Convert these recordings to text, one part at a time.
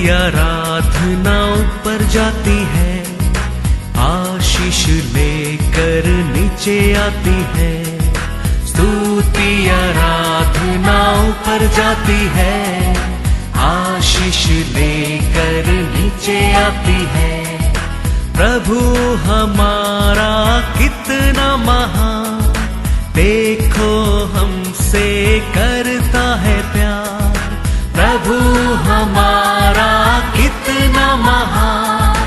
आराधना ऊपर जाती है, आशीष लेकर नीचे आती है। स्तुति आराधना ऊपर जाती है, आशीष लेकर नीचे आती है। प्रभु हमारा कितना महान, देखो हमसे करता है प्यार। प्रभु हमारा कितना महान,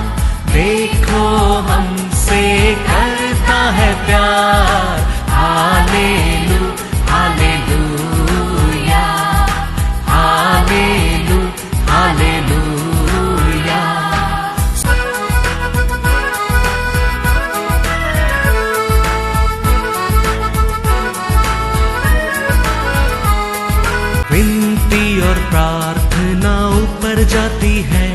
देखो हमसे करता है प्यार। हालेलू हालेलूया, हालेलू हालेलूया। विनती और प्रार्थना ऊपर जाती है,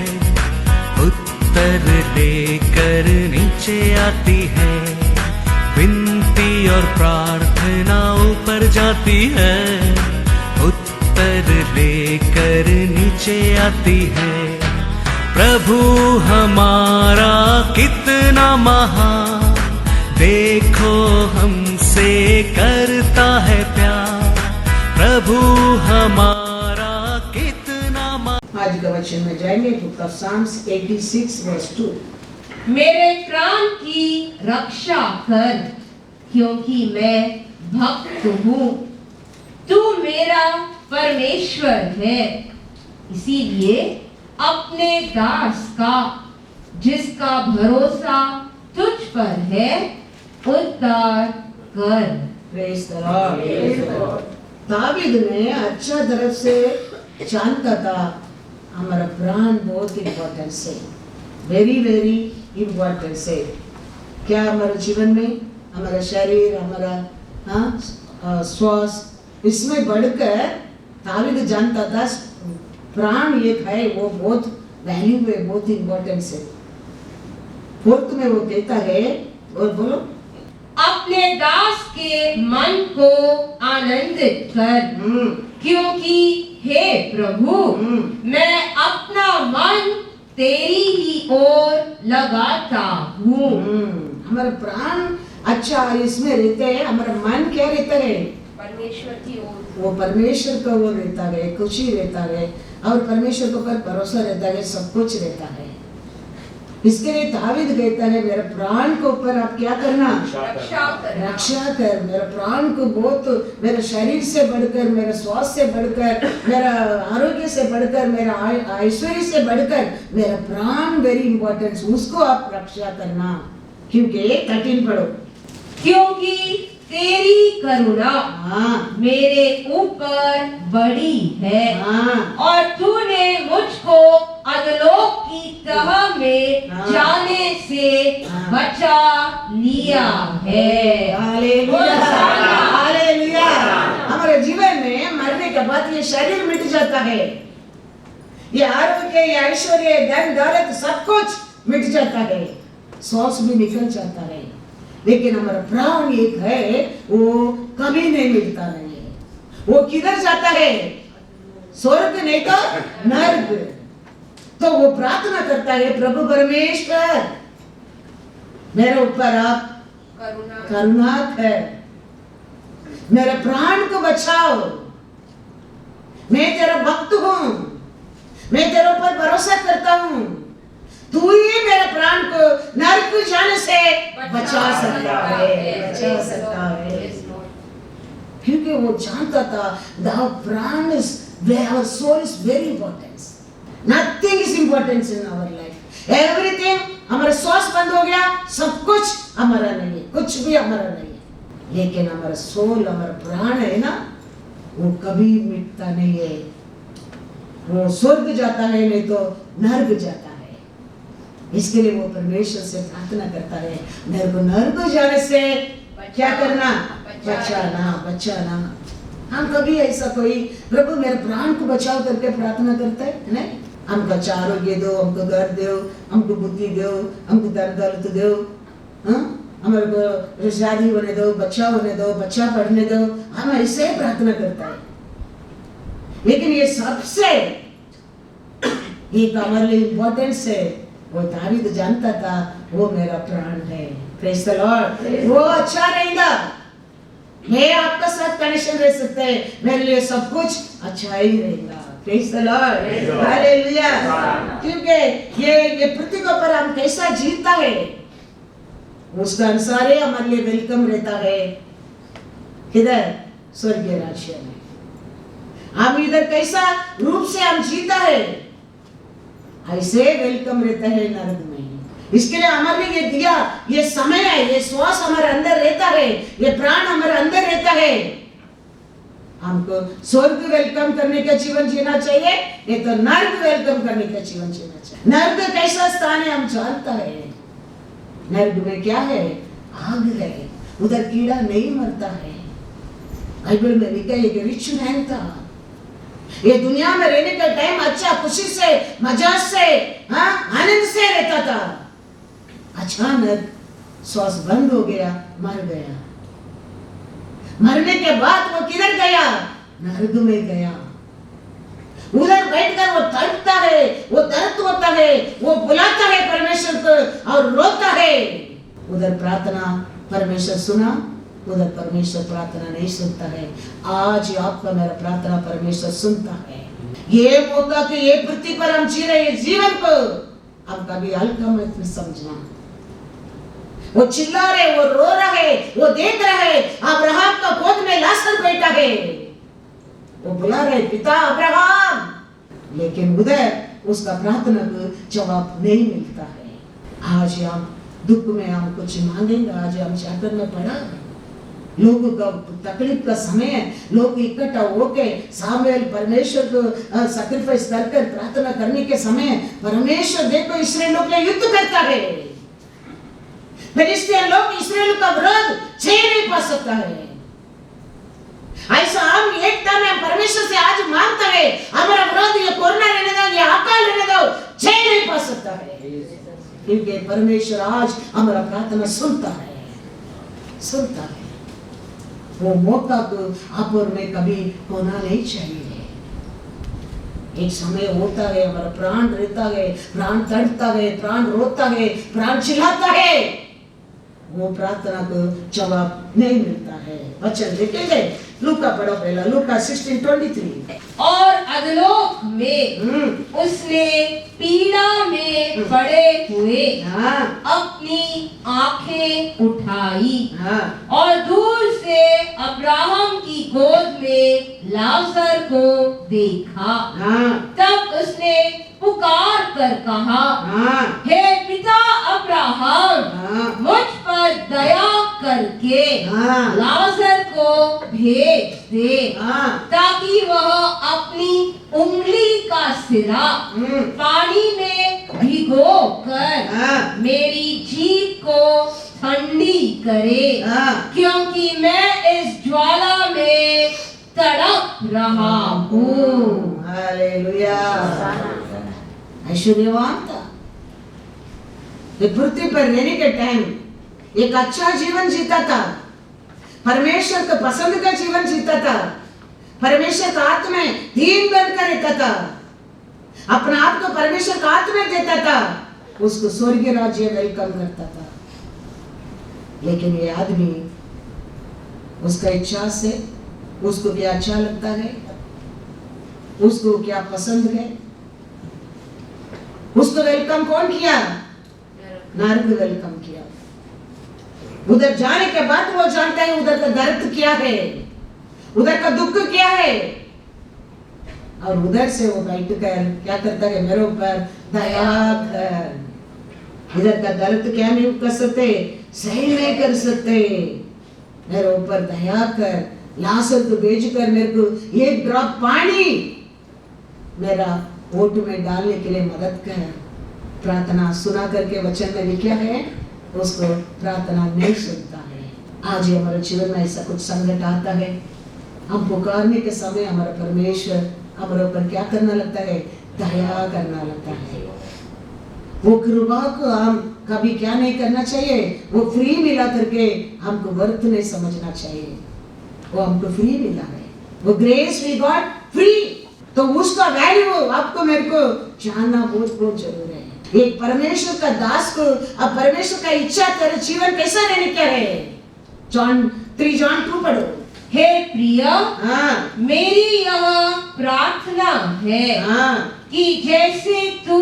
उत्तर लेकर नीचे आती है। विनती और प्रार्थना ऊपर जाती है, उत्तर लेकर नीचे आती है। प्रभु हमारा कितना महान, देखो हमसे करता है प्यार। प्रभु हमारा कितना आज का वचन में जाएंगे बुक ऑफ साम्स 86 वर्स 2। मेरे प्राण की रक्षा कर, क्योंकि मैं भक्त हूँ। तू मेरा परमेश्वर है, इसीलिए अपने दास का, जिसका भरोसा तुझ पर है, उद्धार कर। Praise the Lord. दावीद ने अच्छा तरह से जानता था हमारा प्राण बहुत इम्पोर्टेंट है, वेरी वेरी इम्पोर्टेंट है। क्या हमारे जीवन में हमारा शरीर, हमारा श्वास, इसमें बढ़कर दावीद जानता था प्राण एक है, वो बहुत वैल्यू है, बहुत इम्पोर्टेंस है। फोर्थ में वो कहता है, और बोलो, अपने दास के मन को आनंदित कर, क्योंकि हे प्रभु, मैं अपना मन तेरी ही ओर लगाता हूँ। हमारा प्राण अच्छा इसमें रहते हैं, हमारा मन क्या रहता है? परमेश्वर की ओर। वो परमेश्वर का वो रहता है, खुशी रहता है, और परमेश्वर के ऊपर भरोसा रहता है, सब कुछ रहता है। इसके लिए दावीद कहता है, मेरे प्राण को ऊपर आप क्या करना? रक्षा कर। मेरे प्राण को बहुत, मेरे शरीर से बढ़कर, मेरे स्वास्थ्य से बढ़कर, मेरा आरोग्य से बढ़कर, मेरा ऐश्वर्य से बढ़कर, मेरा प्राण वेरी इंपॉर्टेंट, उसको आप रक्षा करना। क्योंकि 13 पढ़ो, क्योंकि तेरी करुणा मेरे ऊपर बड़ी है, और तूने मुझको अधोलोक की तह में जाने से बचा लिया है। Hallelujah hallelujah. हमारे जीवन में मरने के बाद ये शरीर मिट जाता है, ये आरोग्य, ये ऐश्वर्य, धन दौलत सब कुछ मिट जाता है, श्वास भी निकल जाता है। लेकिन हमारा प्राण एक है, वो कभी नहीं मिटता नहीं है। वो किधर जाता है? स्वर्ग नहीं तो नर्क। तो वो प्रार्थना करता है, प्रभु परमेश्वर मेरे ऊपर आप करुणा कर, मेरे प्राण को बचाओ। मैं तेरा भक्त हूँ, मैं तेरे ऊपर भरोसा करता हूँ, तू ही मेरे प्राण को नरक जाने से बचा सकता है, बचा सकता है। क्योंकि वो जानता था the प्राण is, our soul is very important. Nothing is important in our life. Everything, हमारा श्वास बंद हो गया, सब कुछ हमारा नहीं है, कुछ भी हमारा नहीं है। लेकिन हमारा सोल, हमारा प्राण है ना, वो कभी मिटता नहीं है। वो स्वर्ग जाता है, नहीं तो नर्क जाता है। इसके लिए वो परमेश्वर से प्रार्थना करता है, मेरे को नर्क जाने से क्या करना? बचाना, बचाना। हम कभी ऐसा कोई प्रभु मेरे प्राण को बचाओ करके प्रार्थना करता है? नहीं। हमको आरोग्य दो, हमको घर दो, हमको बुद्धि दो, हमको धन दौलत दो, हमारे को शादी होने दो, बच्चा होने दो, बच्चा पढ़ने दो, हम ऐसे प्रार्थना करता है। लेकिन ये सबसे एक हमारे लिए इम्पोर्टेंस है, वो दावीद जानता था वो मेरा प्राण है। Praise the Lord. वो अच्छा रहेगा, मैं आपका साथ कनेक्शन रह सकते हैं, मेरे लिए सब कुछ अच्छा ही रहेगा। Praise the Lord, hallelujah. क्योंकि ये पृथ्वी के ऊपर हम कैसा जीता है उसका अनुसार ही हमारे लिए वेलकम रहता है इधर स्वर्गीय राज्य में। हम इधर कैसा रूप से हम जीता है ऐसे वेलकम रहता है नरक में। इसके लिए हमारे लिए ये दिया, ये समय है, ये श्वास हमारे अंदर रहता है, ये प्राण हमारे अंदर रहता है। हमको स्वर्ग वेलकम करने का जीवन जीना चाहिए, नहीं तो नर्क वेलकम करने का जीवन जीना चाहिए। नर्क कैसा स्थान है हम जानता है। नर्क में क्या है? आग है, उधर कीड़ा नहीं मरता है। बाइबल में लिखा है कि रिच मैन था, ये दुनिया में रहने का टाइम अच्छा खुशी से मजाक से आनंद से रहता था। अचानक श्वास बंद हो गया, मर गया। मरने के बाद वो किधर गया? नरक में गया। उधर बैठकर वो तड़पता है, वो दर्द होता है, वो बुलाता है परमेश्वर को और रोता है। उधर प्रार्थना परमेश्वर सुना, उधर परमेश्वर प्रार्थना नहीं सुनता है। आज आपका मेरा प्रार्थना परमेश्वर सुनता है। ये मौका कि ये पृथ्वी पर हम जी रहे जीवन को हम कभी हल्का मत समझना। वो चिल्ला रहे, वो रो रहे, वो देख रहे अब्राहम का गोद में लाजर बैठा है, वो बुला रहे पिता अब्राहम, लेकिन उधर उसका प्रार्थना को जवाब नहीं मिलता है। आज हम दुख में हम कुछ मांगेंगे। आज हम चैप्टर में पढ़ा लोगों का तकलीफ का समय है, लोग इकट्ठा होके सामुएल परमेश्वर को सैक्रिफाइस कर प्रार्थना करने के समय परमेश्वर देखो इस्राएल लोग के युद्ध करता है। फिलिस्तीन लोग इस्राएल का विरोध छे नहीं पा सकता है। ऐसा हम एकता में परमेश्वर से आज मांगता है, हमारा विरोध ये कोरोना रहने दो, ये अकाल रहने दो, छे नहीं पा सकता है, क्योंकि परमेश्वर आज हमारा प्रार्थना सुनता है, सुनता है। वो मौका को आप और मैं कभी होना नहीं चाहिए। एक समय होता है हमारा प्राण रहता है, प्राण तड़पता है, प्राण रोता है, प्राण चिल्लाता है, वो प्रार्थना को जवाब नहीं मिलता है। वचन देखेंगे, लूका पढ़ो पहला, लूका 16:23। और अधोलोक में उसने पीड़ा में पड़े हुए अपनी आंखें उठाई और दूर से अब्राहम की गोद में लाजर को देखा। तब उसने पुकार कर कहा, हे पिता अब्राहम, मुझ पर दया करके लाजर को भेज दे, ताकि वह अपनी उंगली का सिरा पानी में भिगो कर मेरी जीभ को ठंडी करे, क्योंकि मैं इस ज्वाला में तड़प रहा हूँ। हालेलुया। ऐश्वर्यवान था, ये पृथ्वी पर रहने के टाइम एक अच्छा जीवन जीता था, परमेश्वर को पसंद का जीवन जीता था, परमेश्वर का हाथ में दीन बनकर रहता था, अपना आप को परमेश्वर का हाथ में देता था, उसको स्वर्गीय राज्य वेलकम करता था। लेकिन ये आदमी उसका इच्छा से उसको क्या अच्छा लगता है, उसको क्या पसंद है, उसको वेलकम कौन किया? नरक वेलकम किया। उधर जाने के बाद वो जानता है उधर का दर्द क्या है, उधर का दुख क्या है, और उधर से वो बैठ कर क्या करता है, मेरे ऊपर दया कर। इधर का दर्द क्या नहीं कर सकते, सही नहीं कर सकते, मेरे ऊपर दया कर, लाजर को भेज कर मेरे को एक ड्रॉप पानी मेरा ओट में डालने के लिए मदद कर। प्रार्थना सुना करके वचन में लिखा है, उसको प्रार्थना नहीं सुनता है। आज हमारे जीवन में ऐसा कुछ संकट आता है, हम पुकारने के समय हमारा परमेश्वर हमारे ऊपर क्या करना लगता है, दया करना लगता है। वो कृपा को हम कभी क्या नहीं करना चाहिए, वो फ्री मिला करके हमको वर्थ नहीं समझना चाहिए। वो हमको फ्री मिला है, वो ग्रेस वी गॉट फ्री। तो उसका वैल्यू आपको मेरे को जानना बहुत बहुत जरूरी है। एक परमेश्वर का दास को अब परमेश्वर का इच्छा तेरे जीवन कैसा रहने क्या है। जॉन 3:2 पढ़ो। हे प्रिय, हाँ मेरी यह प्रार्थना है हाँ कि जैसे तू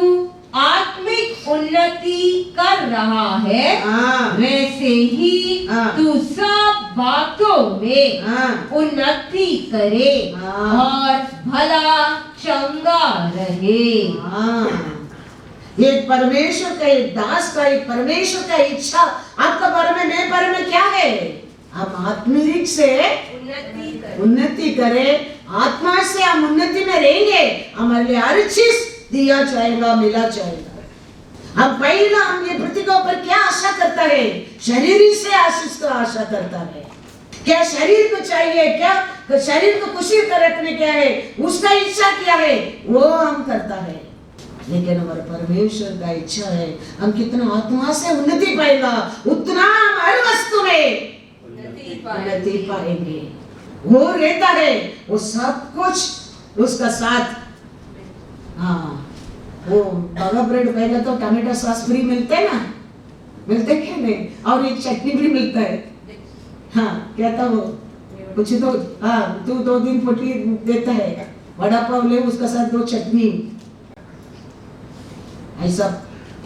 आत्मिक उन्नति कर रहा है हाँ वैसे ही हाँ। तू सब बातों में हाँ उन्नति करे हाँ। और भला चंगा रहे। हाँ। एक परमेश्वर का एक दास का एक परमेश्वर का इच्छा आपका बारे में मेरे बारे में क्या है। हम आत्मिक से उन्नति करें, आत्मा से हम उन्नति में रहेंगे, हमारे लिए हर चीज दिया जाएगा, मिला जाएगा। हम पहला हम ये पृथ्वी के ऊपर क्या आशा करता है, शरीर से आशीष का आशा करता है। क्या शरीर को चाहिए, क्या शरीर को खुशी रखने क्या है, उसका इच्छा क्या है वो हम करता है। लेकिन हमारे परमेश्वर का इच्छा है हम कितना आत्मा से उन्नति पाएगा उतना हम हर वस्तु में उन्नति पाएंगे। वो रहता है, वो सब कुछ उसका साथ। हाँ वो बाबा ब्रेड पहले तो टमाटो सॉस फ्री मिलते हैं ना, मिलते क्या नहीं, और एक चटनी भी मिलता है। हाँ क्या था वो कुछ तो, हाँ तू 2 दिन पोटली देता है, वड़ा पाव ले उसका साथ 2 चटनी। ऐसा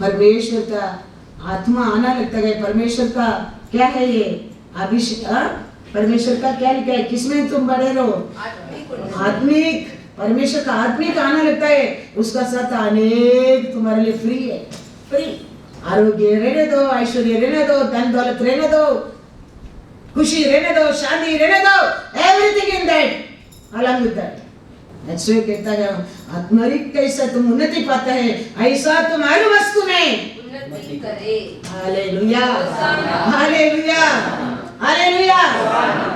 परमेश्वर का आत्मा आना लगता है। परमेश्वर का क्या है ये अभिषेक, परमेश्वर का क्या लिखा है, किसमें तुम बड़े रहो, आत्मिक। परमेश्वर का आत्मिक आना लगता है, उसका साथ अनेक तुम्हारे लिए फ्री है। फ्री आरोग्य रहने दो, ऐश्वर्य रहने दो, धन दौलत रहने दो, खुशी रहने दो, शांति रहने दो, everything in that along with that. ऐसे कहता है आत्मिक कैसा तुम उन्नति पाता है ऐसा तुम हर वस्तु में उन्नति करे। Hallelujah hallelujah hallelujah.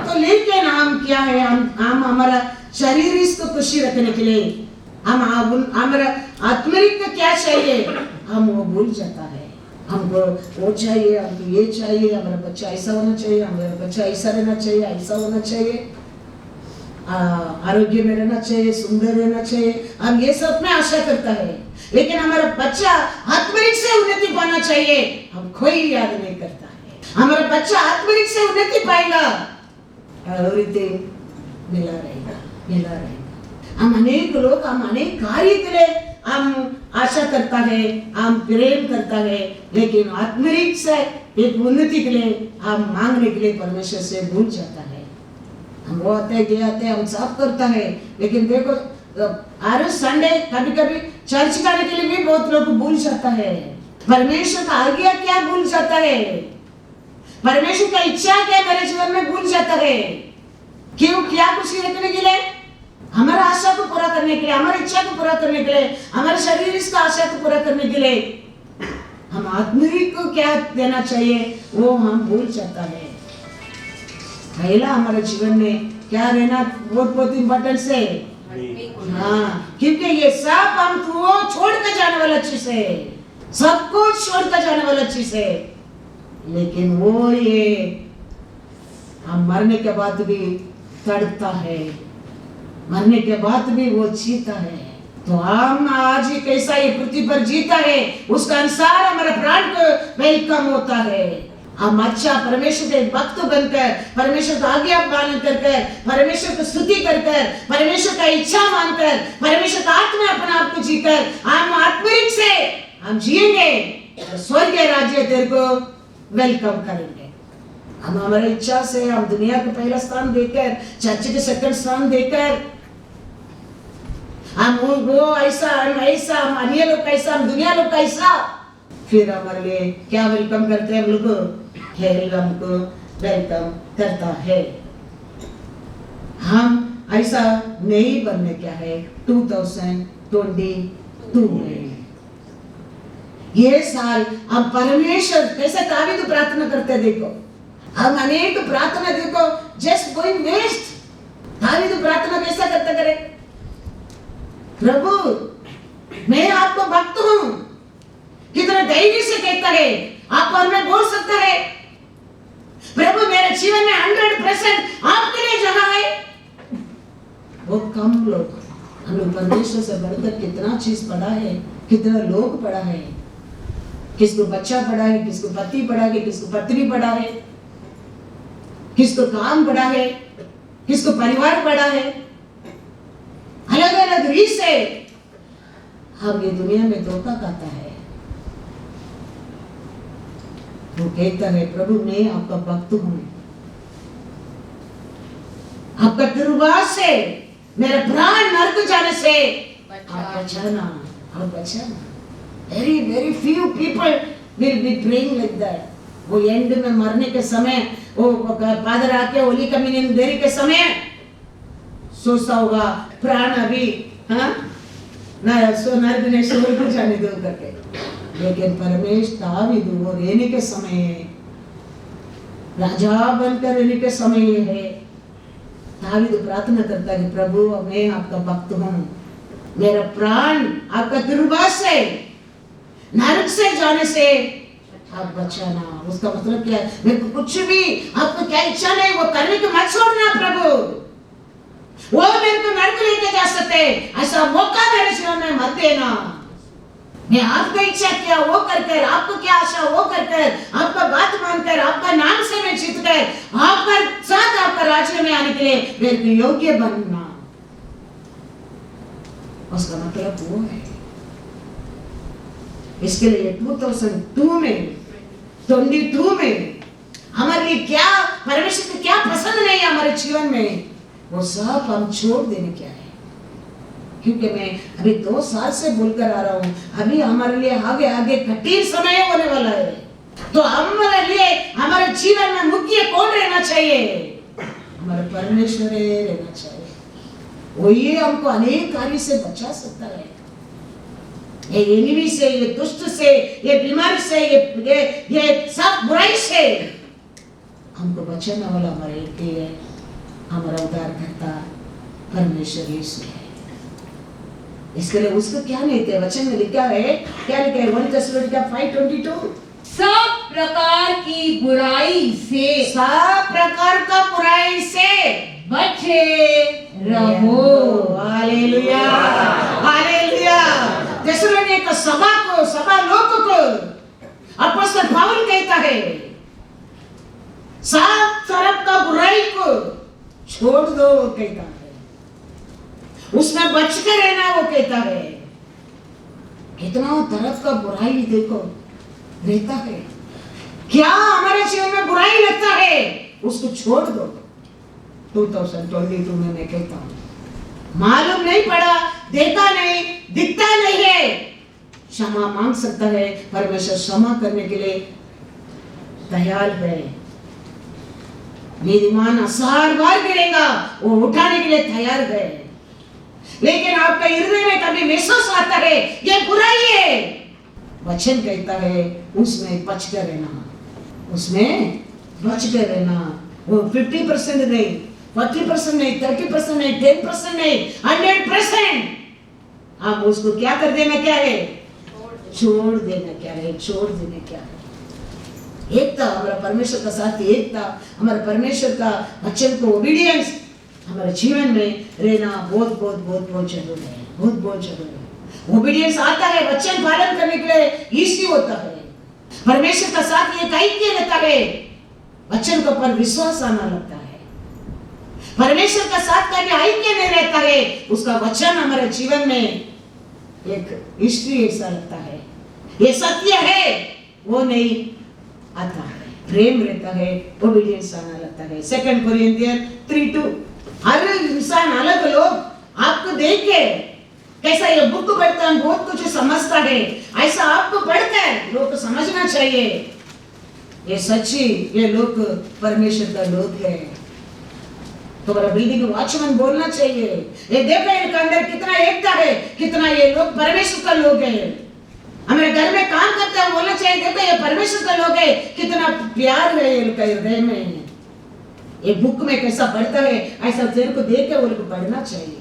तो लेकिन हम क्या है, हम हमारा शरीर इसको खुशी रखने के लिए हम हमारा आत्मिक को क्या चाहिए हम वो भूल जाता है। हमको वो चाहिए, हमको ये चाहिए, हमारा बच्चा ऐसा होना चाहिए, हमारा बच्चा ऐसा रहना चाहिए, ऐसा होना चाहिए, आरोग्य में रहना चाहिए, सुंदर रहना चाहिए, हम ये सब में आशा करता है। लेकिन हमारा बच्चा आत्मिक से उन्नति पाना चाहिए, हम कोई याद नहीं करता है। हमारा बच्चा आत्मिक से उन्नति पाएगा, एवरीथिंग मिला रहेगा, मिला रहेगा। हम अनेक लोग हम अनेक कार्य के लिए हम आशा करता है, हम प्रेम करता है, लेकिन आत्मिक से एक उन्नति के लिए हम मांगने के लिए परमेश्वर से भूल जाता है। हम वो आते गए आते हम सब करता है, लेकिन देखो हर संडे कभी कभी चर्च जाने के लिए भी बहुत लोग भूल जाता है। परमेश्वर का आज्ञा क्या भूल जाता है, परमेश्वर का इच्छा क्या मेरे जीवन में भूल जाता है। क्यों, क्या खुशी रखने के लिए, हमारा आशा को पूरा करने के लिए, हमारी इच्छा को पूरा करने के लिए, हमारे शरीर इसका आशा को पूरा करने के लिए हम आत्मिक को क्या देना चाहिए वो हम भूल जाता है। पहला हमारे जीवन में क्या रहना बहुत बहुत इम्पोर्टेंट है। हाँ क्योंकि ये सब हम तो छोड़ कर जाने वाला चीज है, सब कुछ छोड़ कर जाने वाला चीज है। लेकिन वो ये हम मरने के बाद भी तड़पता है, मरने के बाद भी वो जीता है। तो हम आज ही कैसा ये पृथ्वी पर जीता है उसका अनुसार हमारा प्राण को वेलकम होता है। हम अच्छा परमेश्वर के भक्त बनकर, परमेश्वर का आज्ञा पालन कर, परमेश्वर को स्तुति कर, परमेश्वर का इच्छा मानकर, परमेश्वर का आत्मा अपने आप को जीकर हम आत्मिक से हम जिएंगे, स्वर्गीय राज्य तेरे को वेलकम करेंगे। हम हमारे इच्छा से हम दुनिया को पहला स्थान देकर, चर्च के सेकंड स्थान देकर, हम वो ऐसा, हम ऐसा, हम अन्य लोग कैसा, हम दुनिया लोग कैसा, फिर हमारे लिए क्या वेलकम करते हैं हम लोग, हमको वेलकम करता है। हम ऐसा नहीं बनने क्या है 2022 में ये साल हम परमेश्वर कैसे दावीद प्रार्थना करते देखो, हम अनेक प्रार्थना देखो जस्ट गोइंग वेस्ट। दावीद प्रार्थना कैसा करता करे, प्रभु मैं आपको भक्त हूं, कितना धैर्य से कहता है, आप और मैं बोल सकता है प्रभु मेरे जीवन में 100% आपके लिए जगह है। बहुत कम लोग हम लोग परमेश्वर से बढ़कर कितना चीज पढ़ा है, कितना लोग पढ़ा है, किसको बच्चा पढ़ा है, किसको पति पढ़ा है, किसको पत्नी पढ़ा है, किसको काम पढ़ा है, किसको परिवार पढ़ा है, अलग अलग रीत से हम ये दुनिया में धोखा खाता है। वो कहता है प्रभु मैं आपका भक्त हूं, आपका तिरुवास से मेरा प्राण नरक जाने से आप बचाना, आप बचाना। Very very few people will be praying like that. वो एंड में मरने के समय वो फादर आके होली कम्युनियन देने के समय सोचता होगा प्राण अभी नरक ने स्वर्ग को जाने दो करके, लेकिन परमेश्वर दावीद वो रहने के समय है, राजा बनकर रहने के समय है, दावीद प्रार्थना करता है प्रभु मैं आपका भक्त हूं, मेरा प्राण आपका तिरुवास से नरक से जाने से आप बचाना। उसका मतलब क्या है? मेरे को कुछ भी आपको क्या इच्छा नहीं वो करने को मत छोड़ना प्रभु, वो मेरे को नरक लेके जा सकते ऐसा मौका मेरे जीवन में मत देना। मैं आपका इच्छा क्या वो कर आपको क्या आशा वो कर आपका बात मानकर आपका नाम से मैं जीत कर आपका साथ आपका राज्य में आने के लिए मेरे को योग्य बनना। उसका मतलब वो है। इसके लिए 2022 में हमारे लिए क्या परमेश्वर को क्या पसंद नहीं है हमारे जीवन में, वो सब हम छोड़ देने क्या है। क्योंकि मैं अभी 2 साल से बोलकर आ रहा हूँ, अभी हमारे लिए आगे आगे कठिन समय होने वाला है, तो हमारे लिए हमारे जीवन में मुख्य कौन रहना चाहिए? हमारा परमेश्वर रहना चाहिए। वो ये हमको अनेक कार्य से बचा सकता है, ये एनिमी से, ये दुष्ट से, ये बीमारी से, ये सब बुराई से हमको बचाने वाला हमारे एक ही है, हमारा उद्धारकर्ता परमेश्वर यीशु है। इसके लिए उसको क्या नहीं थे, वचन में लिखा है, क्या लिखा है 1 Thessalonica 5:22, सब प्रकार की बुराई से, सब प्रकार का बुराई से बचे रहो। Hallelujah hallelujah. थिस्सलुनीके सभा लोगों को अपोस्तल पौल कहता है सब तरफ का बुराई को छोड़ दो कहता है, उसमें बच के रहना वो कहता है। कितना तरफ का बुराई देखो रहता है, क्या हमारे जीवन में बुराई लगता है उसको छोड़ दो। 2022 में मैं कहता हूँ, मालूम नहीं पड़ा, देखा नहीं, दिखता नहीं है, क्षमा मांग सकता है, परमेश्वर क्षमा करने के लिए तैयार है। नीतिमान 1000 बार गिरेगा, वो उठाने के लिए तैयार है। लेकिन आपका हृदय में कभी महसूस आता है ये बुराई है, वचन कहता है उसमें बच कर रहना, उसमें बच कर रहना। वो 50% नहीं, 40% नहीं, 30% नहीं, 10% नहीं, 100%। हम उसको क्या कर देना क्या है? छोड़ देना क्या है? छोड़ देना क्या है? एकता, हमारा परमेश्वर का साथ एकता, हमारा परमेश्वर का वचन को ओबीडियंस हमारे जीवन में रहना बहुत बहुत बहुत बहुत जरूरी है, बहुत बहुत जरूरी है। ओबीडियंस आता है वचन पालन करने के लिए इसी होता है, परमेश्वर का साथ एक ऐक्य रहता है, वचन के ऊपर विश्वास आना लगता है। परमेश्वर का साथ कभी ऐक्य नहीं रहता है, उसका वचन हमारे जीवन में एक हिस्ट्री ऐसा लगता है, ये सत्य है वो नहीं आता है। प्रेम रहता है, ओबीडियंस आना लगता है। 2 कोरिन्थियन 3:2। हर इंसान अलग लोग आपको देख के कैसा ये बुक पढ़ता है, बहुत कुछ समझता है, ऐसा आपको पढ़कर लोग को समझना चाहिए ये सच्ची ये लोग परमेश्वर का लोग है। तो हमारा बिल्डिंग वॉचमैन बोलना चाहिए, ये देखो इनके अंदर कितना एकता है, कितना ये लोग परमेश्वर का लोग है। हमारे घर में काम करते हैं बोलना चाहिए देखो ये परमेश्वर का लोग है, कितना प्यार है इनका हृदय में। ये बुक में कैसा पढ़ता है ऐसा तेरे को देख के उनको पढ़ना चाहिए,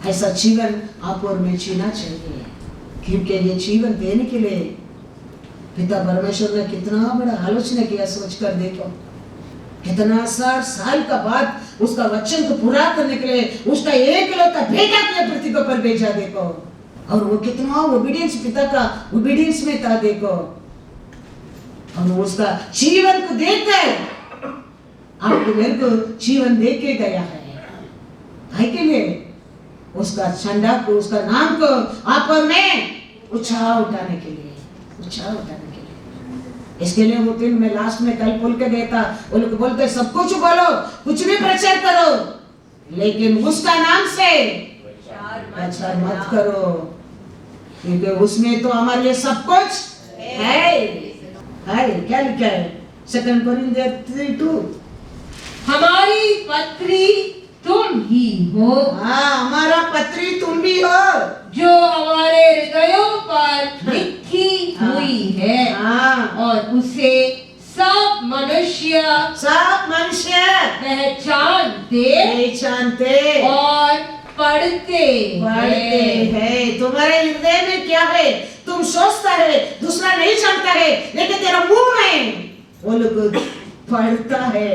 ऐसा जीवन आप और मैं जीना चाहिए। क्योंकि ये जीवन देने के लिए पिता परमेश्वर ने कितना बड़ा आलोचना किया, सोचकर देखो कितना साल का बाद उसका वचन को पूरा करने के लिए उसका एकलौता बेटा की पृथ्वी को पर भेजा देखो। और वो कितना ओबीडियंस पिता का ओबीडियंस में था देखो। और उसका जीवन को देखकर आपको मेरे को जीवन दे के गया है के लिए उसका झंडा को उसका नाम को आप और मैं ऊंचा उठाने के लिए इसके लिए वो दिन में लास्ट में कल बोल के गया था। वो लोग बोलते सब कुछ बोलो, कुछ भी प्रचार करो, लेकिन उसका नाम से प्रचार मत करो, क्योंकि उसमें तो हमारे लिए सब कुछ है। क्या लिखा है 2 कोरिन्थियर 3:2? हमारी पत्री तुम ही हो। हाँ, हमारा पत्री तुम भी हो, जो हमारे हृदयों पर लिखी हुई है। और उसे सब मनुष्य पहचानते और पढ़ते हैं। तुम्हारे हृदय में क्या है तुम सोचता है, दूसरा नहीं जानता है, लेकिन तेरा मुंह में वो लोग पढ़ता है,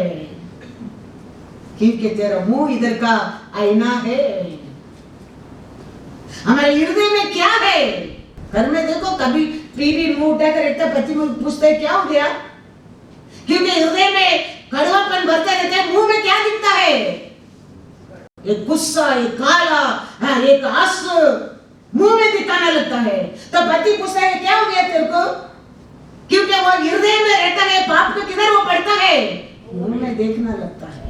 क्योंकि तेरा मुंह इधर का आईना है। हमारे हृदय में क्या है? घर में देखो कभी बीवी मुंह उठाकर इतना पति मुंह पूछते क्या हो गया, क्योंकि हृदय में कड़वापन भरते रहते हैं। मुंह में क्या दिखता है? एक गुस्सा, एक काला, एक आंसू मुंह में दिखाने लगता है। तो पति पूछता है क्या हो गया तेरे को, क्योंकि वो हृदय में रहता है। पाप को किधर वो पड़ता है? मुंह में देखना लगता है।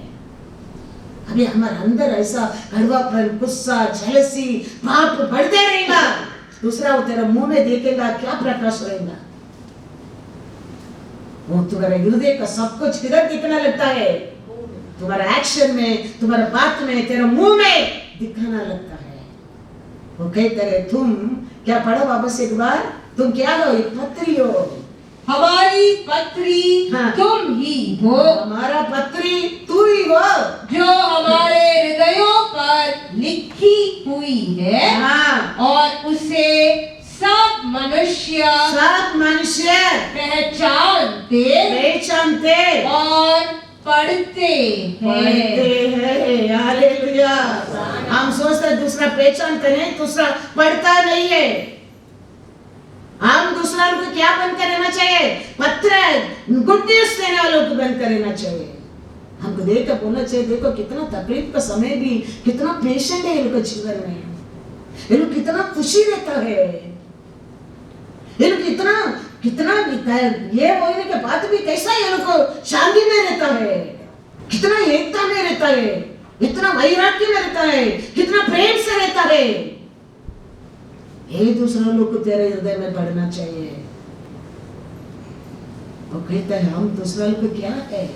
अभी हमारे अंदर ऐसा कड़वापन, गुस्सा, जेलसी, पाप बढ़ते रहेगा, दूसरा वो तेरा मुंह में देखेगा, क्या प्रकाश रहेगा? वो तुम्हारे हृदय का सब कुछ किधर दिखना लगता है? तुम्हारा एक्शन में, तुम्हारा बात में, तेरा मुंह में दिखाना लगता है। वो कहते हैं तुम क्या पढ़ो वापस एक बार, तुम क्या हो? एक पत्री हो। हमारी पत्री तुम ही हो। हमारा पत्री तू ही हो, जो हमारे हृदयों पर लिखी हुई है। और उसे सब मनुष्य पहचानते और पढ़ते हैं। हालेलुया। हम सोचते हैं दूसरा पहचानते नहीं, दूसरा पढ़ता नहीं है। हम दूसरा को क्या बनकर रहना चाहिए? पत्र गुड न्यूज देने वालों को बनकर रहना चाहिए। हमको देखकर बोलना चाहिए देखो कितना तकलीफ का समय भी कितना पेशेंट है ये लोग जीवन में, ये लोग कितना खुशी रहता है, ये लोग कितना ये होने के बाद भी कैसा ये लोग को शांति में रहता है, कितना एकता में रहता है, कितना वैराग्य में रहता है, कितना प्रेम से रहता है। ये दूसरा लोग को तेरे हृदय में बढ़ना चाहिए। वो कहता है हम दूसरा लोग को क्या है,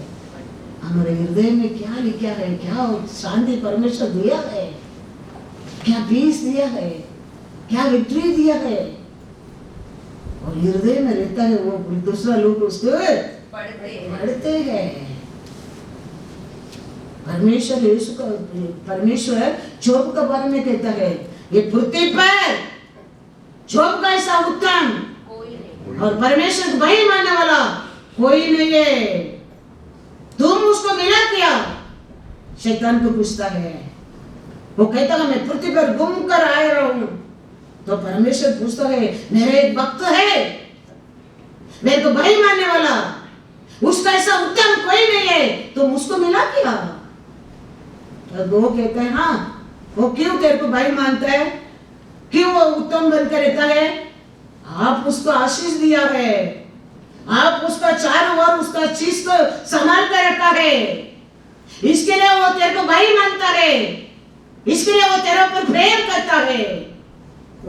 हमारे हृदय में क्या लिखा है, क्या शांति परमेश्वर दिया है, क्या पीस दिया है, क्या विक्ट्री दिया है, और हृदय में रहता है। वो दूसरा लोग उसको पढ़ते हैं। परमेश्वर जोब के बारे में कहता है ये पृथ्वी पर जोब का ऐसा उत्तम और परमेश्वर को भाई मानने वाला कोई नहीं है। तुम उसको मिला क्या? शैतान को पूछता है। वो कहता है मैं पृथ्वी पर घूम कर आया हूं। तो परमेश्वर पूछता है मेरे एक भक्त है, मेरे को भाई मानने वाला, उसका ऐसा उत्तम कोई नहीं है, तुम उसको मिला क्या? तो वो कहते हैं हाँ। वो क्यों तेरे को भाई मानता है, क्यों वो उत्तम बनकर रहता है? आप उसको आशीष दिया है, आप उसका चारों ओर उसका चीज को संभाल कर रखा है, इसके लिए वो तेरे को भाई मानता है, इसके लिए वो तेरे ऊपर प्रेम करता है।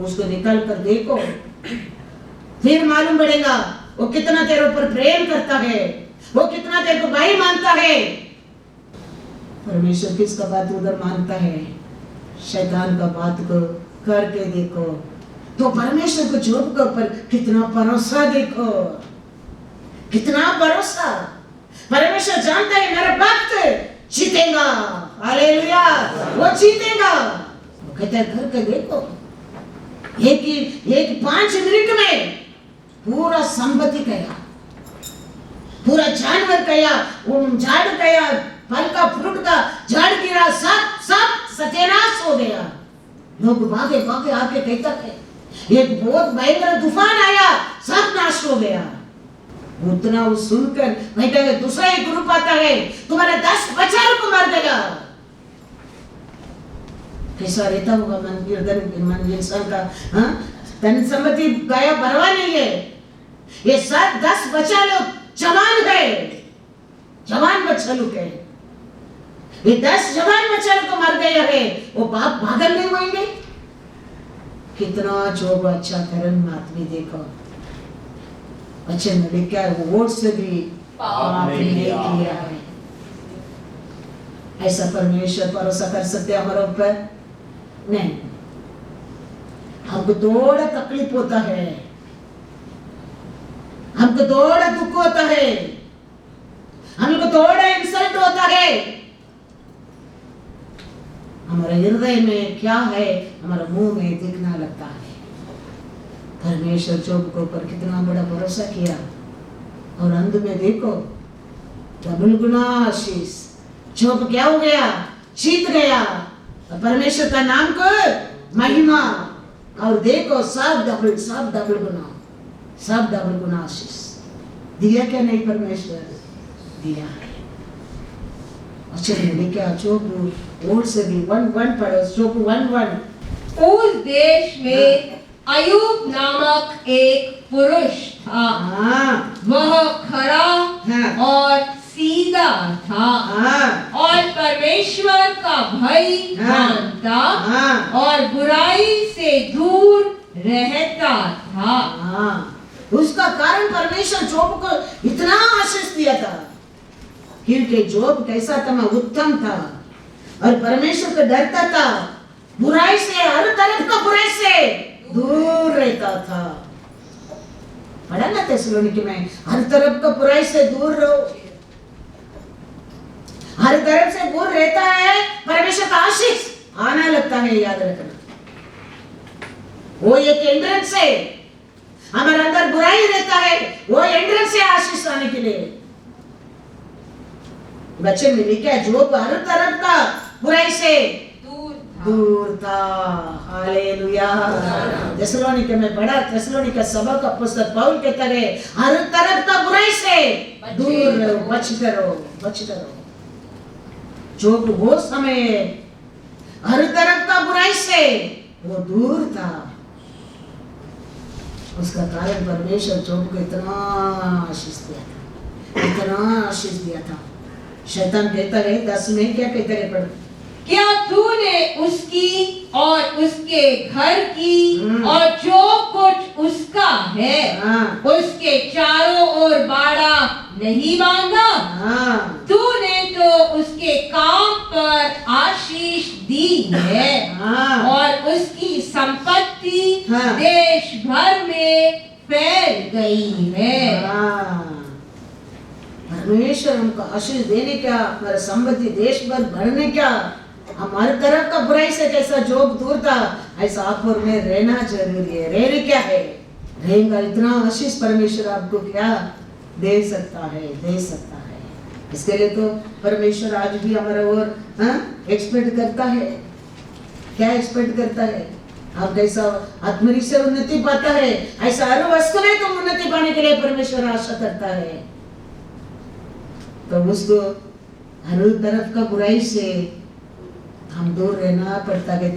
उसको निकाल कर देखो, फिर मालूम पड़ेगा वो कितना तेरे ऊपर प्रेम करता है, वो कितना तेरे को भाई मानता है। परमेश्वर किसका बात उधर मानता है? शैतान का बात को करके देखो तो परमेश्वर को जोब के ऊपर कितना भरोसा, देखो कितना भरोसा। परमेश्वर जानता है मेरा भक्त जीतेगा। हालेलुया, वो जीतेगा। वो कहता है करके देखो, एक 5 मिनट में पूरा संपत्ति कया, पूरा जानवर कया, झाड़ कया, फल का फ्रूट का झाड़ गिरा, सब सब सत्यानाश हो गया। लोग भागे भागे आके कहता है एक बहुत भयंकर तूफान आया, सब नाश हो गया। उतना वो सुनकर कहता है दूसरा एक ग्रुप आता है, तुम्हारे 10 बच्चों को मार देगा। कैसा रहता होगा मन इंसान का, हाँ? धन संपत्ति गाया परवाह नहीं है। ये 10 बच्चा लोग जवान है, जवान बच्चा लोग है। ये 10 जवान बच्चा लोग को मार गया है, वो बाप भागल नहीं होंगे। कितना जोब अच्छा कर्म आदमी देखो, अच्छे ने लिखा है वो वोट से भी पाप नहीं किया है। ऐसा परमेश्वर भरोसा कर सकते हमारे ऊपर? नहीं। हमको थोड़ा तकलीफ होता है, हमको थोड़ा दुख होता है, हमको थोड़ा इंसल्ट होता है। हमारे हृदय में क्या है, हमारे मुंह में दिखना लगता है। परमेश्वर जोब के ऊपर कितना बड़ा भरोसा किया, और अंत में देखो डबल गुना आशीष। जोब क्या हो गया? जीत गया। परमेश्वर का नाम को महिमा, और देखो सब डबल गुना, सब डबल गुना आशीष दिया। क्या नहीं परमेश्वर दिया है। अच्छा क्या जोब ओल्ड से भी 1:1 पढ़ो, जोब 1:1। उस देश में अयूब नामक एक पुरुष था। वह खरा और सीधा था, और परमेश्वर का भय मानता और बुराई से दूर रहता था। उसका कारण परमेश्वर जोब को इतना आशीष दिया था, क्योंकि जोब कैसा था? उत्तम था, और परमेश्वर को डरता था, बुराई से, हर तरफ का बुराई से दूर रहता था। पढ़ा ना थिस्सलुनीके में, हर तरफ का बुराई से दूर रहो। हर तरफ से दूर रहता है, परमेश्वर का आशीष आना लगता है, याद रखना। वो एक एंट्रेंस है, हमारे अंदर बुराई रहता है, वो एंट्रेंस है आशीष आने के लिए। बच्चे मिली क्या? जो हर तरफ का बुराई से दूर था। हालेलुया। थिस्सलुनीके में पढ़ा, थिस्सलुनीके सभा का पुस्तक पौल कहता है हर तरफ का बुराई से दूर रहो, बचते रहो, बचते रहो। जो वो समय हर तरफ का बुराई से वो दूर था, उसका कारण परमेश्वर जोब को इतना आशीष दिया था, इतना आशीष दिया था। शैतान कहता है 10 में क्या कहता है? पढ़, क्या तूने उसकी और उसके घर की और जो कुछ उसका है उसके चारों ओर बाड़ा नहीं बांधा? तूने तो उसके काम पर आशीष दी है, और उसकी संपत्ति देश भर में फैल गई है। परमेश्वर हमको आशीष देने क्या, हमारा संपत्ति देश भर भरने क्या। हमारे तरफ का बुराई से कैसा जोब दूर था, ऐसा आप और में रहना जरूरी है। रहने क्या है? रहेगा इतना आशीष परमेश्वर आपको क्या दे सकता है, दे सकता है। इसके लिए तो परमेश्वर आज भी हमारा और एक्सपेक्ट करता है। क्या एक्सपेक्ट करता है? आप कैसा आत्मरी से उन्नति पाता है, ऐसा हर वस्तु में तुम उन्नति पाने के लिए परमेश्वर आशा करता है। तो उसको हर तरफ का बुराई से हम दूर रहना पड़ता है।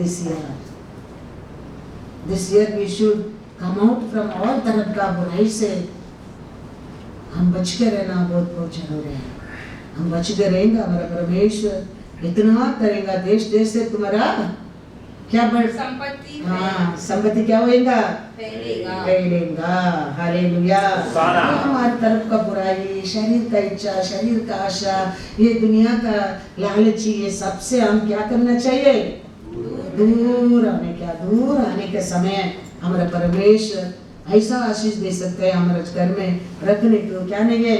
This year we should come out from all तरफ का बुराई से हम बच के रहना बहुत बहुत जरूरी है। हम बच के रहेंगे, हमारा परमेश्वर इतना करेगा, देश देश से तुम्हारा क्या बढ़ संपत्ति, संपत्ति क्या होएगा? फैलेगा। हालेलुया। हमारी तरफ का बुराई, शरीर का इच्छा, शरीर का आशा, ये दुनिया का लालची, ये सबसे हम क्या करना चाहिए? दूर आने क्या? दूर आने के समय हमारा परमेश्वर ऐसा आशीष दे सकते हैं, हमारे घर में रखने को क्या नहीं है?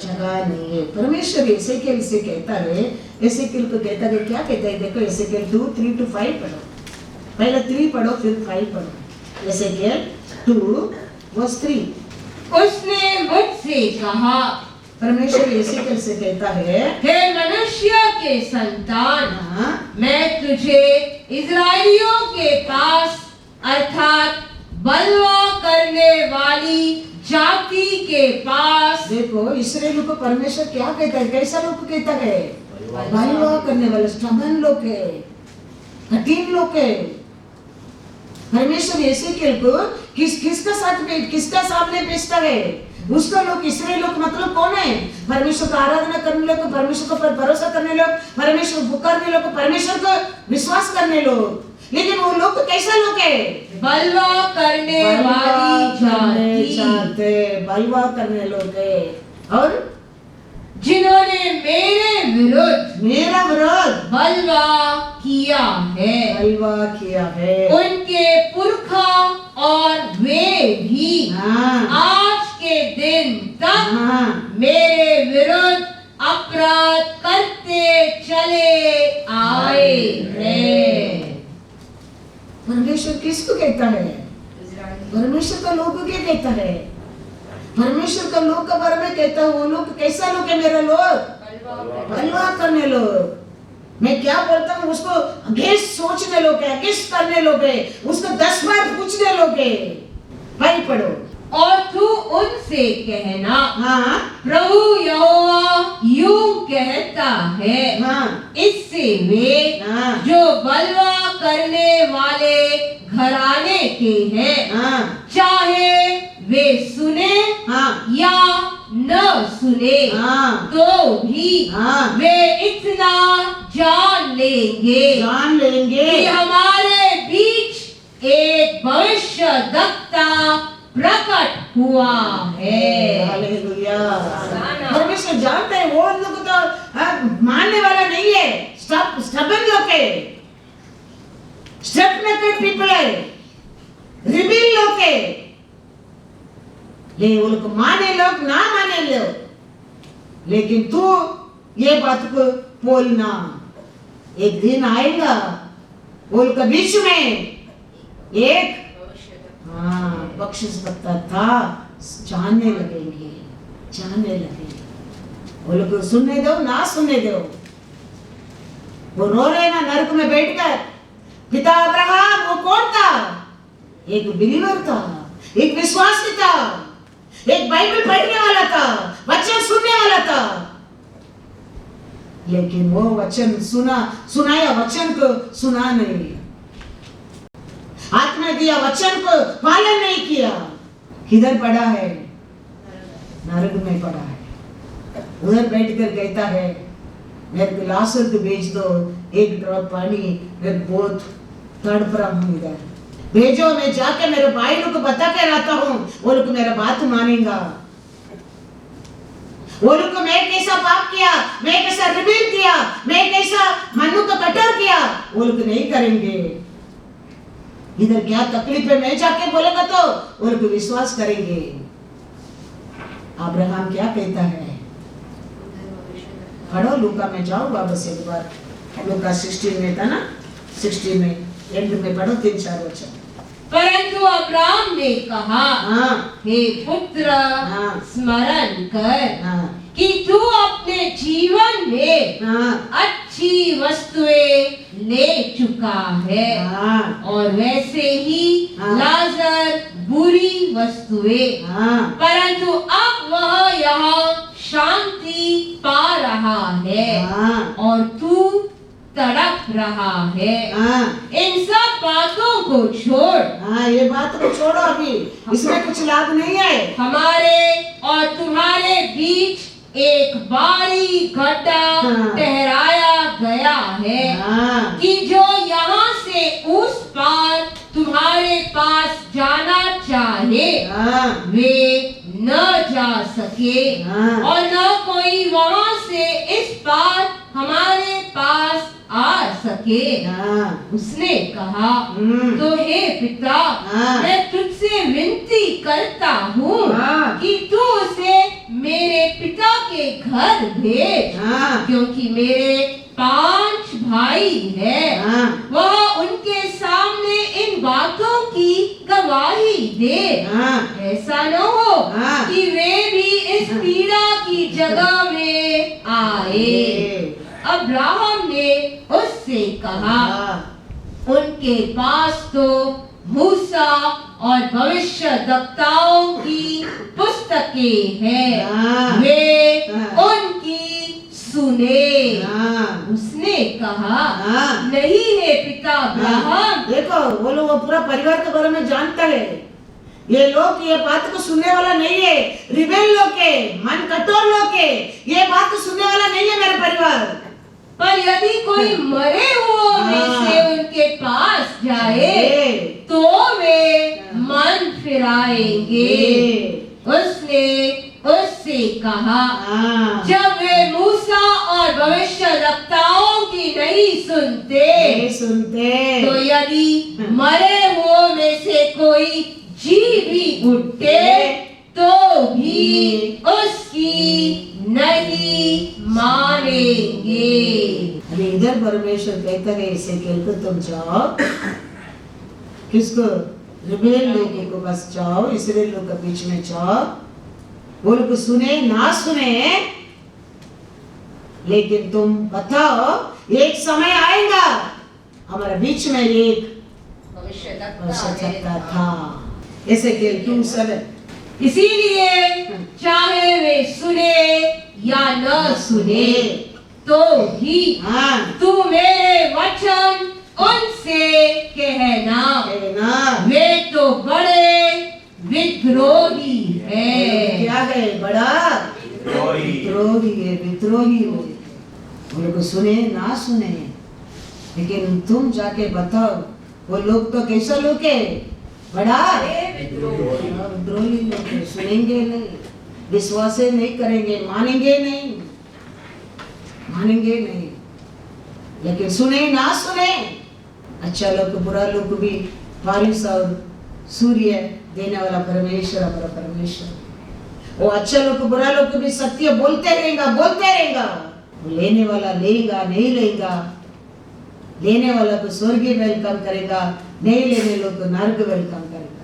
जगह नहीं है। परमेश्वर एसेकिएल से कहता है, एसेकिएल को कहता है, क्या कहता है? देखो एसेकिएल 2:3-5 पढ़ो। पहले 3 पढ़ो फिर 5 पढ़ो। एसेकिएल 2:3। उसने मुझसे कहा, परमेश्वर एसेकियेल से कहता है, हे मनुष्य के संतान, हाँ, मैं तुझे इजराइलियों के पास अर्थात बलवा करने वाली जाति के पास। देखो इसराइल को परमेश्वर क्या कहता है, कैसा लोग कहता है, बलवा करने वाले, स्टबर्न लोग है, कठिन लोग है। परमेश्वर एसेकियेल को किसका सामने भेजता है, उसका लोग, इसराइल लोग मतलब कौन है, परमेश्वर का आराधना करने लोग, परमेश्वर को भरोसा करने लोग, परमेश्वर को पुकारने लोग, परमेश्वर को विश्वास करने लोग। लेकिन वो लोग कैसा लोग है, बलवा करने वाली जाति, बलवा करने लोग है, और जिन्होंने मेरा विरोध बलवा किया है, बलवा किया है। उनके पुरखा और वे भी हाँ, आज के दिन तक हाँ, मेरे विरुद्ध अपराध करते चले आए हैं। परमेश्वर किसको कहता है, परमेश्वर का लोग क्या कहता है, परमेश्वर का लोग के बारे में कहता है, वो लोग कैसा लोग है, मेरा लोग बलवा करने लोग। मैं क्या बोलता हूँ उसको अगेंस्ट सोचने लोग है, अगेंस्ट करने लोग है, उसको 10 बार पूछने लोग है। भाई पढ़ो, और तू उनसे कहना, हाँ, प्रभु यहोवा यूं कहता है, हाँ, इससे वे हाँ, जो बलवा करने वाले घराने के हैं, हाँ, चाहे वे सुने हाँ, या न सुने, हाँ, तो भी हाँ, वे इतना जान लेंगे कि हमारे बीच एक भविष्यद्वक्ता प्रकट हुआ है। हालेलुया। परमेश्वर जानते हैं वो लोग तो मानने वाला नहीं है, स्टबर्न लोग है, स्टेप मेकर पीपल है, रिबेल लोग है। ले वो लोग माने लोग ना माने लोग, लेकिन तू ये बात को बोलना, एक दिन आएगा वो लोग के बीच में एक बख्शिशकर्ता था, जानने लगेंगे, वो लोग सुनने दो ना सुनने दो। वो रो रहे ना नरक में बैठकर, पिता अब्राहम वो कौन था, एक बिलीवर था, एक विश्वासी था, एक बाइबल पढ़ने वाला था, वचन सुनने वाला था, लेकिन वो वचन सुनाया वचन को सुना नहीं, आत्मा दिया वचन को पालन नहीं किया। किधर पड़ा है, नरक में पड़ा है। उधर बैठकर कहता है, मेरे को लाजर को भेज दो, एक ड्रॉप पानी, मैं बहुत तड़प रहा हूँ, इधर भेजो, मैं जाके मेरे भाई लोग को बता के रहता हूँ, वो लोग मेरा बात मानेगा। वो लोग को मैं कैसा पाप किया, मैं कैसा रिबेल किया, मैं कैसा मनु को कटर किया, वो लोग नहीं करेंगे। इधर क्या तकलीफ है, मैं जाके बोलेगा तो वो लोग विश्वास करेंगे। अब्राहम क्या कहता है, पढ़ो लूका में जाओ वापस एक बार, लूका 16 में था ना, 16 में एंड में पढ़ो 3-4 वचन। परंतु अब्राहम ने कहा, हाँ, हे पुत्र, हाँ, स्मरण कर हाँ, कि तू अपने जीवन में हाँ, अच्छी वस्तुएं ले चुका है, हाँ, और वैसे ही हाँ, लाजर बुरी वस्तुएं, हाँ, परंतु अब वह यहाँ शांति पा रहा है, हाँ, और तू तड़प रहा है। हाँ, इन सब बातों को छोड़, हाँ, ये बात को छोड़ो, अभी इसमें कुछ लाभ नहीं है। हमारे और तुम्हारे बीच एक बारी गड्ढा हाँ, ठहराया गया है, हाँ, कि जो यहाँ से उस पार तुम्हारे पास जाना चाहे, हाँ, वे न जा सके, हाँ, और न कोई वहाँ से इस पार हमारे पास आ सके। हाँ, उसने कहा, हम्म, तो हे पिता, हाँ, मैं तुझसे विनती करता हूँ हाँ, कि तू उसे मेरे पिता के घर भेज, हाँ, क्योंकि मेरे 5 भाई हैं। हाँ, वह उनके सामने इन बातों की गवाही दे, हाँ, ऐसा न हो हाँ, कि वे भी इस पीड़ा की जगह में आए। अब्राहम ने उससे कहा, उनके पास तो मूसा और भविष्यद्वक्ताओं की पुस्तकें हैं, वे उनकी सुने। उसने कहा, नहीं है पिता अब्राहम। देखो वो लोग वो पूरा परिवार के बारे में जानता है। ये लोग ये बात को सुनने वाला नहीं है। रिबेल लोग के, मन कठोर लोग के, ये बात को सुनने वाला नहीं है मेरा परिवार। पर यदि कोई मरे हुओं में से उनके पास जाए तो वे मन फिराएंगे। उसने उससे कहा, जब वे मूसा और भविष्यद्वक्ताओं की नहीं सुनते, तो यदि मरे हुओं में से कोई जी भी उठे तो भी उसकी नहीं मानेंगे। अरे इधर परमेश्वर कहता है इसे कहकर तुम जाओ, किसको? रिबेल लोगों को बस जाओ, इस्राएल लोग के बीच में जाओ, वो लोग सुने ना सुने, लेकिन तुम बताओ एक समय आएगा हमारे बीच में एक भविष्यद्वक्ता था। ऐसे केल 2:7। इसीलिए चाहे वे सुने या न सुने तो भी तू मेरे वचन उनसे कहना, वे तो बड़े विद्रोही है। क्या है? बड़ा विद्रोही है, विद्रोही है। वो लोग सुने ना सुने, लेकिन तुम जाके बताओ वो लोग तो कैसा लोग है? बड़ा विद्रोही लोग है। सुनेंगे नहीं, विश्वास नहीं करेंगे, मानेंगे नहीं, लेकिन सुने ना सुने, अच्छा लोग बुरा लोग भी बारिश और सूर्य देने वाला परमेश्वर हमारा परमेश्वर। वो अच्छा लोग बुरा लोग भी सत्य बोलते रहेगा। वो लेने वाला लेगा नहीं लेगा, लेने वाला को स्वर्ग वेलकम करेगा, नहीं लेने लोग को नरक वेलकम करेगा।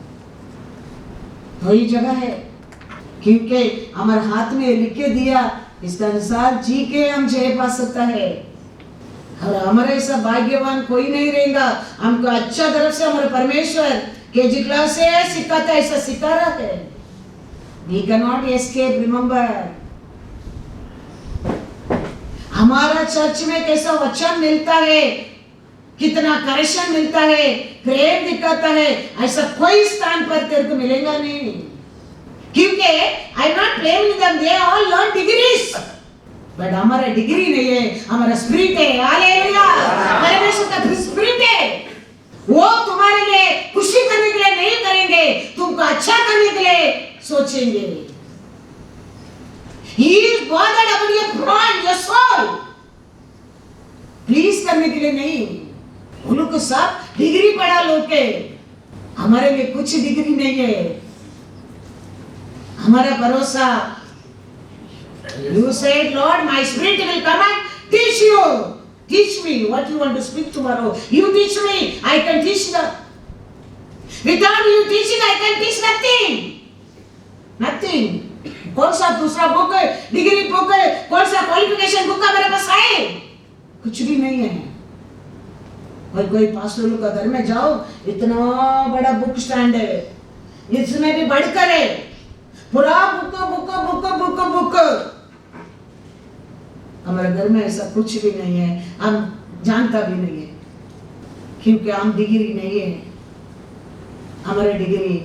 तो ये जगह है, क्योंकि हमारे हाथ में लिख के दिया, इसके अनुसार जी के हम जय पा सकता है। और हमारे ऐसा भाग्यवान कोई नहीं रहेगा। हमको अच्छा तरफ से हमारे परमेश्वर केजी क्लास से सिखाता है, ऐसा सिखा रहा है। We cannot escape, remember। हमारा चर्च में कैसा वचन मिलता है, कितना करेक्शन मिलता है, प्रेम दिखाता है, ऐसा कोई स्थान पर तेरे को मिलेगा नहीं। क्योंकि I am not blaming them, they all learn degrees, but हमारा डिग्री नहीं है, हमारा स्पिरिट है। हालेलुया, परमेश्वर का स्पिरिट है। वो तुम्हारे लिए खुशी करने के लिए नहीं करेंगे, तुमको अच्छा करने के लिए सोचेंगे। He is bothered about your pride, your soul, please करने के लिए नहीं। उन लोग को सब डिग्री पढ़ा लोग के, हमारे लिए कुछ डिग्री नहीं है। हमारा भरोसा, you said Lord my spirit will come and teach you, teach me what you want to speak tomorrow, you teach me, I can teach them, without you teaching I can teach nothing। कौन सा दूसरा book, degree book, कौन सा qualification book का मेरे पास है? कुछ भी नहीं है। और कोई पास्टर लोग का घर में जाओ, इतना बड़ा बुक स्टैंड है, इसमें भी बढ़कर है पूरा बुक। हमारे घर में ऐसा कुछ भी नहीं है, हम जानता भी नहीं है, क्योंकि हम डिग्री नहीं है। हमारे डिग्री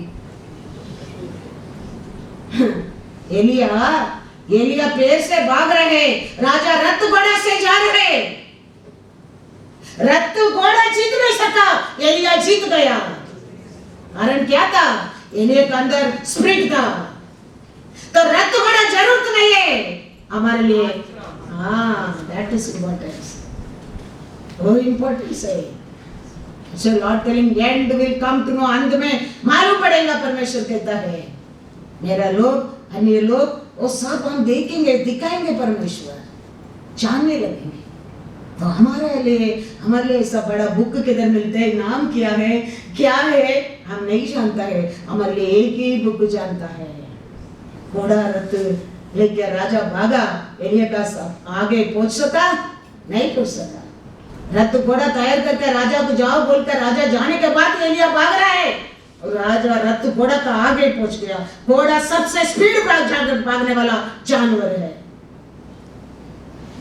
एलिया पेड़ से भाग रहे, राजा रथ घोड़ा से जा रहे, रथ घोड़ा जीत नहीं सका, एलिया जीत गया। कारण क्या था? एलिया के अंदर स्पिरिट था। तो रथ घोड़ा जरूरत नहीं है हमारे लिए। दैट इज इम्पोर्टेंस, वो इम्पोर्टेंस है। So lord telling and will come to know, अंत में मालूम पड़ेगा। परमेश्वर कहता है मेरा लोग, अन्य लोग, वो सब हम देखेंगे, दिखाएंगे, परमेश्वर जानने लगेंगे। तो हमारे लिए ऐसा बड़ा बुक किधर मिलता है, नाम क्या है हम नहीं जानता है। हमारे लिए एक ही बुक जानता है, घोड़ा रथ लेकिन राजा भागा, एलिया का आगे पहुंच सका नहीं पहुंच सका। रथ घोड़ा तैयार करके राजा को जाओ बोलकर राजा जाने के बाद एलिया भाग रहा है और राजा रथ घोड़ा का आगे पहुंच गया। घोड़ा सबसे स्पीड भागने वाला जानवर है,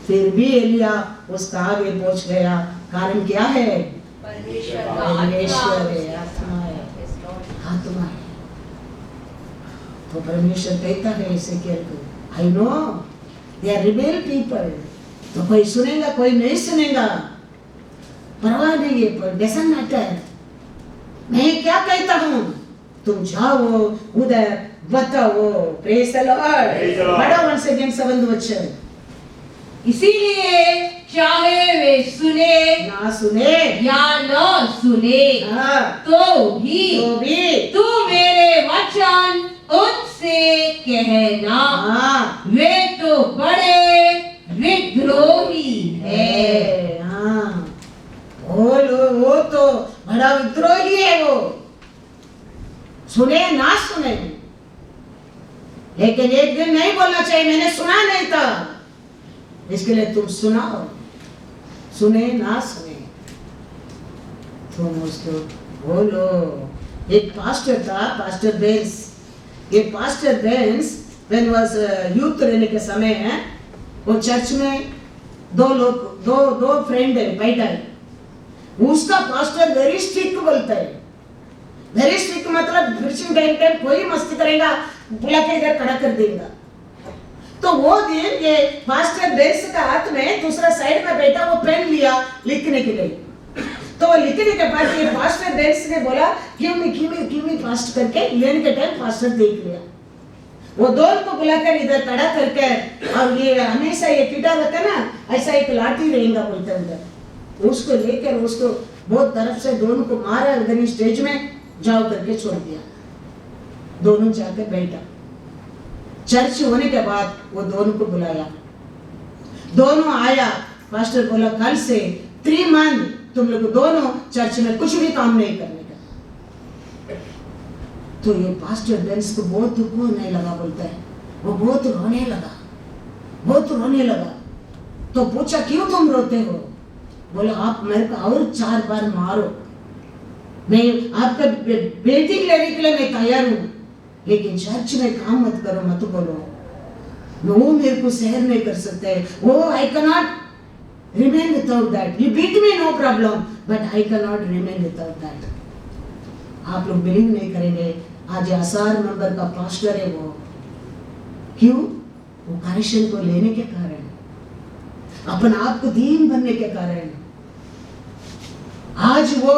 फिर भी एलिया उसका आगे पहुंच गया। कारण क्या है? परमेश्वर है, आत्मा है, आत्मा है। तो परमेश्वर कहता है एसेकिएल को, I know they are rebel people. तो कोई सुनेगा कोई नहीं सुनेगा, परवाह नहीं है, पर डजंट मैटर। मैं क्या कहता हूँ, तुम जाओ उधर बताओ। Praise the Lord. पढ़ो once again 7th वचन। इसीलिए चाहे वे सुने ना सुने या न सुने, हाँ, तो भी तू तू मेरे वचन उनसे कहना, हाँ वे तो बड़े विद्रोही है। हाँ, वो तो बड़ा विद्रोही है। वो सुने ना सुने, लेकिन एक दिन नहीं बोलना चाहिए मैंने सुना नहीं था। इसके लिए तुम सुनाओ, सुने ना सुने तुम उसको बोलो। एक पास्टर था, पास्टर बेंस। ये pastor Bens when was youth रहने के समय है, वो चर्च में दो फ्रेंड है बैठा है। उसका पास्टर वेरी स्ट्रिक्ट बोलता है। वेरी स्ट्रिक्ट मतलब क्रिश्चियन टाइम कोई मस्ती करेगा बुला के इधर खड़ा कर देगा। तो वो दिन ये पास्टर बेंस का हाथ में दूसरा साइड में बैठा, वो पेन लिया लिखने के लिए। तो वो लिखने के बाद ये पास्टर बेंस ने बोला गिव मी फास्ट करके लेने के टाइम पास्टर देख लिया। वो दोनों को बुलाकर इधर खड़ा करके, और ये हमेशा ये कीड़ा रहता है ना, ऐसा एक लाठी रहेगा बोलते उधर, उसको लेकर उसको बहुत तरफ से दोनों को मारा, उधर स्टेज में जाओ करके छोड़ दिया। दोनों जाकर बैठा। चर्च होने के बाद वो दोनों को बुलाया, दोनों आया। पास्टर बोला कल से 3 मंथ तुम लोग दोनों चर्च में कुछ भी काम नहीं करने का। तो ये पास्टर बेंस को बहुत दुख होने लगा, बोलता है वो बहुत रोने लगा। तो पूछा क्यों तुम रोते हो? बोला आप मेरे को और 4 बार मारो, मैं आपका बेटी लेने के लिए मैं तैयार हूँ, लेकिन चर्च में काम मत करो, मत बोलो। वो मेरे को सहन नहीं कर सकते, वो I can not remain without that. You beat me no problem, but I can not remain without that. आप लोग बिलीव नहीं करेंगे, आज आसार मेंबर का पास्टर है वो। क्यों? वो करेक्शन को लेने के कारण, अपन आप को दीन बनने के कारण। आज वो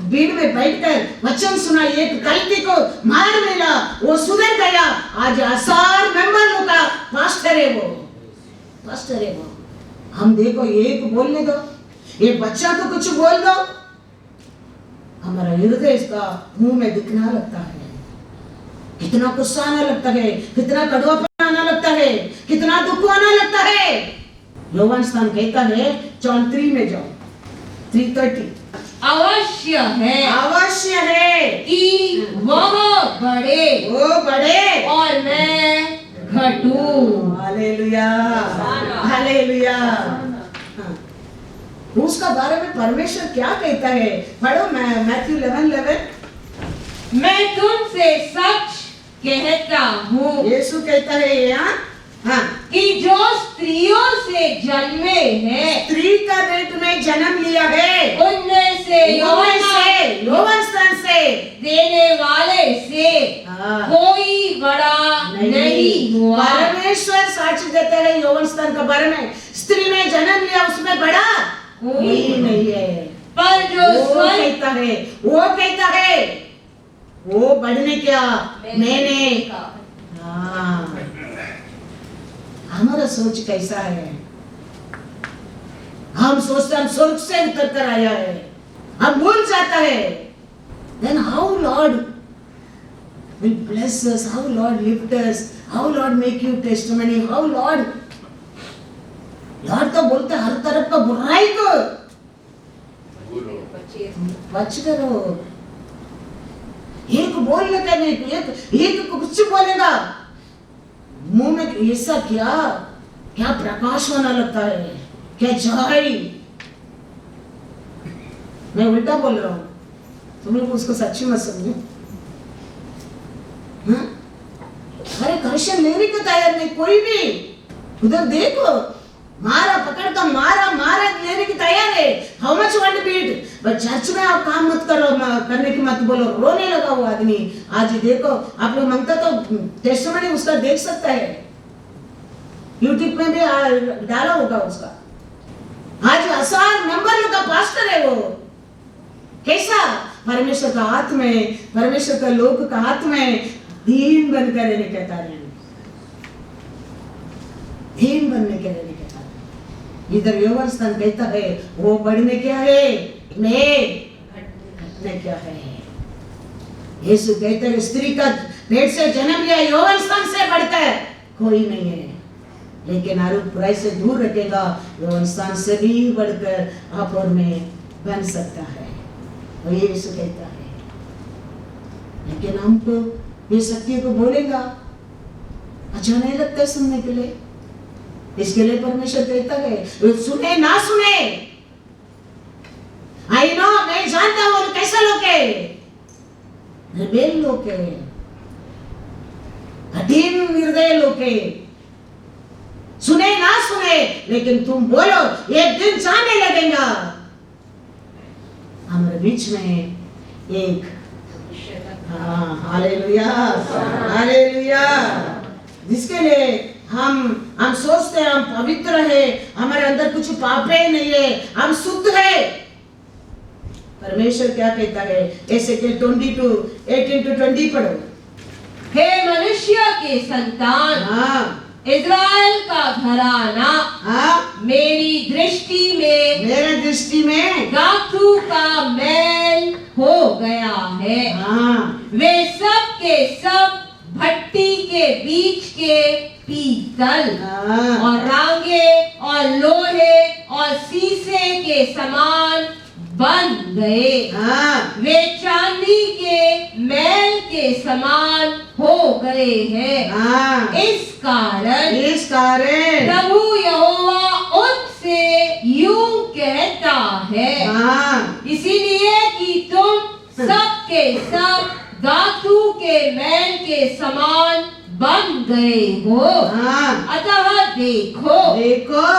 भीड़ में बैठकर वचन सुना, एक गलती को मार मिला, वो सुधर गया। आज आसार मेंबर का पास्टर है वो। हम देखो एक बोलने दो, एक बच्चा को कुछ बोल दो, हमारा हृदय इसका मुंह में दिखना लगता है। कितना गुस्सा आना लगता है, कितना कड़वापन आना लगता है, कितना दुख आना लगता है। योहान स्थान कहता है जॉन 3 में जाओ, 3:30। अवश्य है कि वह बढ़े और मैं घटूं। Hallelujah, hallelujah. उसका बारे में परमेश्वर क्या कहता है? पढ़ो मैथ्यू 11:11। मैं तुमसे सच कहता हूँ, यीशु कहता है यहाँ, हाँ, कि जो स्त्रियों से जन्मे हैं, स्त्री का पेट में जन्म लिया है, उनमें से यौवन स्तन से देने वाले से हाँ, कोई बड़ा नहीं हुआ। परमेश्वर साक्ष्य देते हैं यौवन स्तन के बारे में। स्त्री ने जन्म लिया, उसमें बड़ा कोई नहीं है। पर जो वो कहता है वो बढ़ने क्या मैंने। हाँ, हमारा सोच कैसा है? हम सोचते हम स्वर्ग से उतर कर आया है, हम भूल जाता है। Then how Lord will bless us, how Lord lift us, how Lord make you testimony, how Lord तो बोलते हर तरफ का बुराई को बच करो। एक बोलने का नहीं, एक कुछ बोलेगा मुंह में ऐसा क्या क्या प्रकाश होना लगता है, क्या जय। मैं उल्टा बोल रहा हूं, तुम लोग उसको सच्ची मत समझो। हाँ? अरे करेक्शन लेने को तैयार नहीं कोई भी। उधर देखो, मारा पकड़ता मारा मारा लेने की तैयार है। How much want beat, but church में आप काम मत करो, करने की मत बोलो। रोने लगा वो आदमी। आज देखो आप लोग मांगता तो टेस्टिमनी उसका देख सकता है, यूट्यूब में भी डाला होगा उसका। आज 1000 मेंबर का पास्टर है वो। कैसा परमेश्वर का हाथ में, परमेश्वर का लोक का हाथ में दीन बनकर रहने कहता है, दीन बनने के लिए कहता है। इधर यौवन स्थान कहता है वो बढ़ने क्या है, मैं घटने क्या है। यीशु कहते हैं स्त्री का पेट से जन्म लिया यौवन स्थान से बढ़कर कोई नहीं है, लेकिन आरोप बुराई से दूर रखेगा यौवन स्थान से भी बढ़कर आप और मैं बन सकता है। और ये यीशु कहता है, लेकिन हमको ये सत्य को बोलेगा अच्छा नहीं लगता है सुनने के लिए। इसके लिए परमेश्वर कहता है सुने ना सुने, आई नो, मैं जानता हूं कैसा लोग है, रिबेल लोग है, कठिन हृदय लोग है। सुने ना सुने, लेकिन तुम बोलो एक दिन जानने लगेगा। हमारे बीच में एक हालेलुया हालेलुया, जिसके लिए हम सोचते हैं हम पवित्र है, हमारे अंदर कुछ पापे नहीं है, हम शुद्ध है। परमेश्वर क्या कहता है, ऐसे के 22:18-20 पढ़ो। हे मनुष्य के संतान, हाँ इज़राइल का घराना, हाँ मेरी दृष्टि में, मेरे दृष्टि में धातु का मैल हो गया है। हाँ वे सब के सब भट्टी के बीच के पीतल हाँ और रांगे और लोहे और शीशे के समान बन गए। हाँ वे चांदी के मैल के समान हो गए हैं। हाँ इस कारण प्रभु यहोवा उनसे यूं कहता है, हाँ इसीलिए कि तुम सब के सब धातु के मैल के समान बन गए हो। हाँ अतः देखो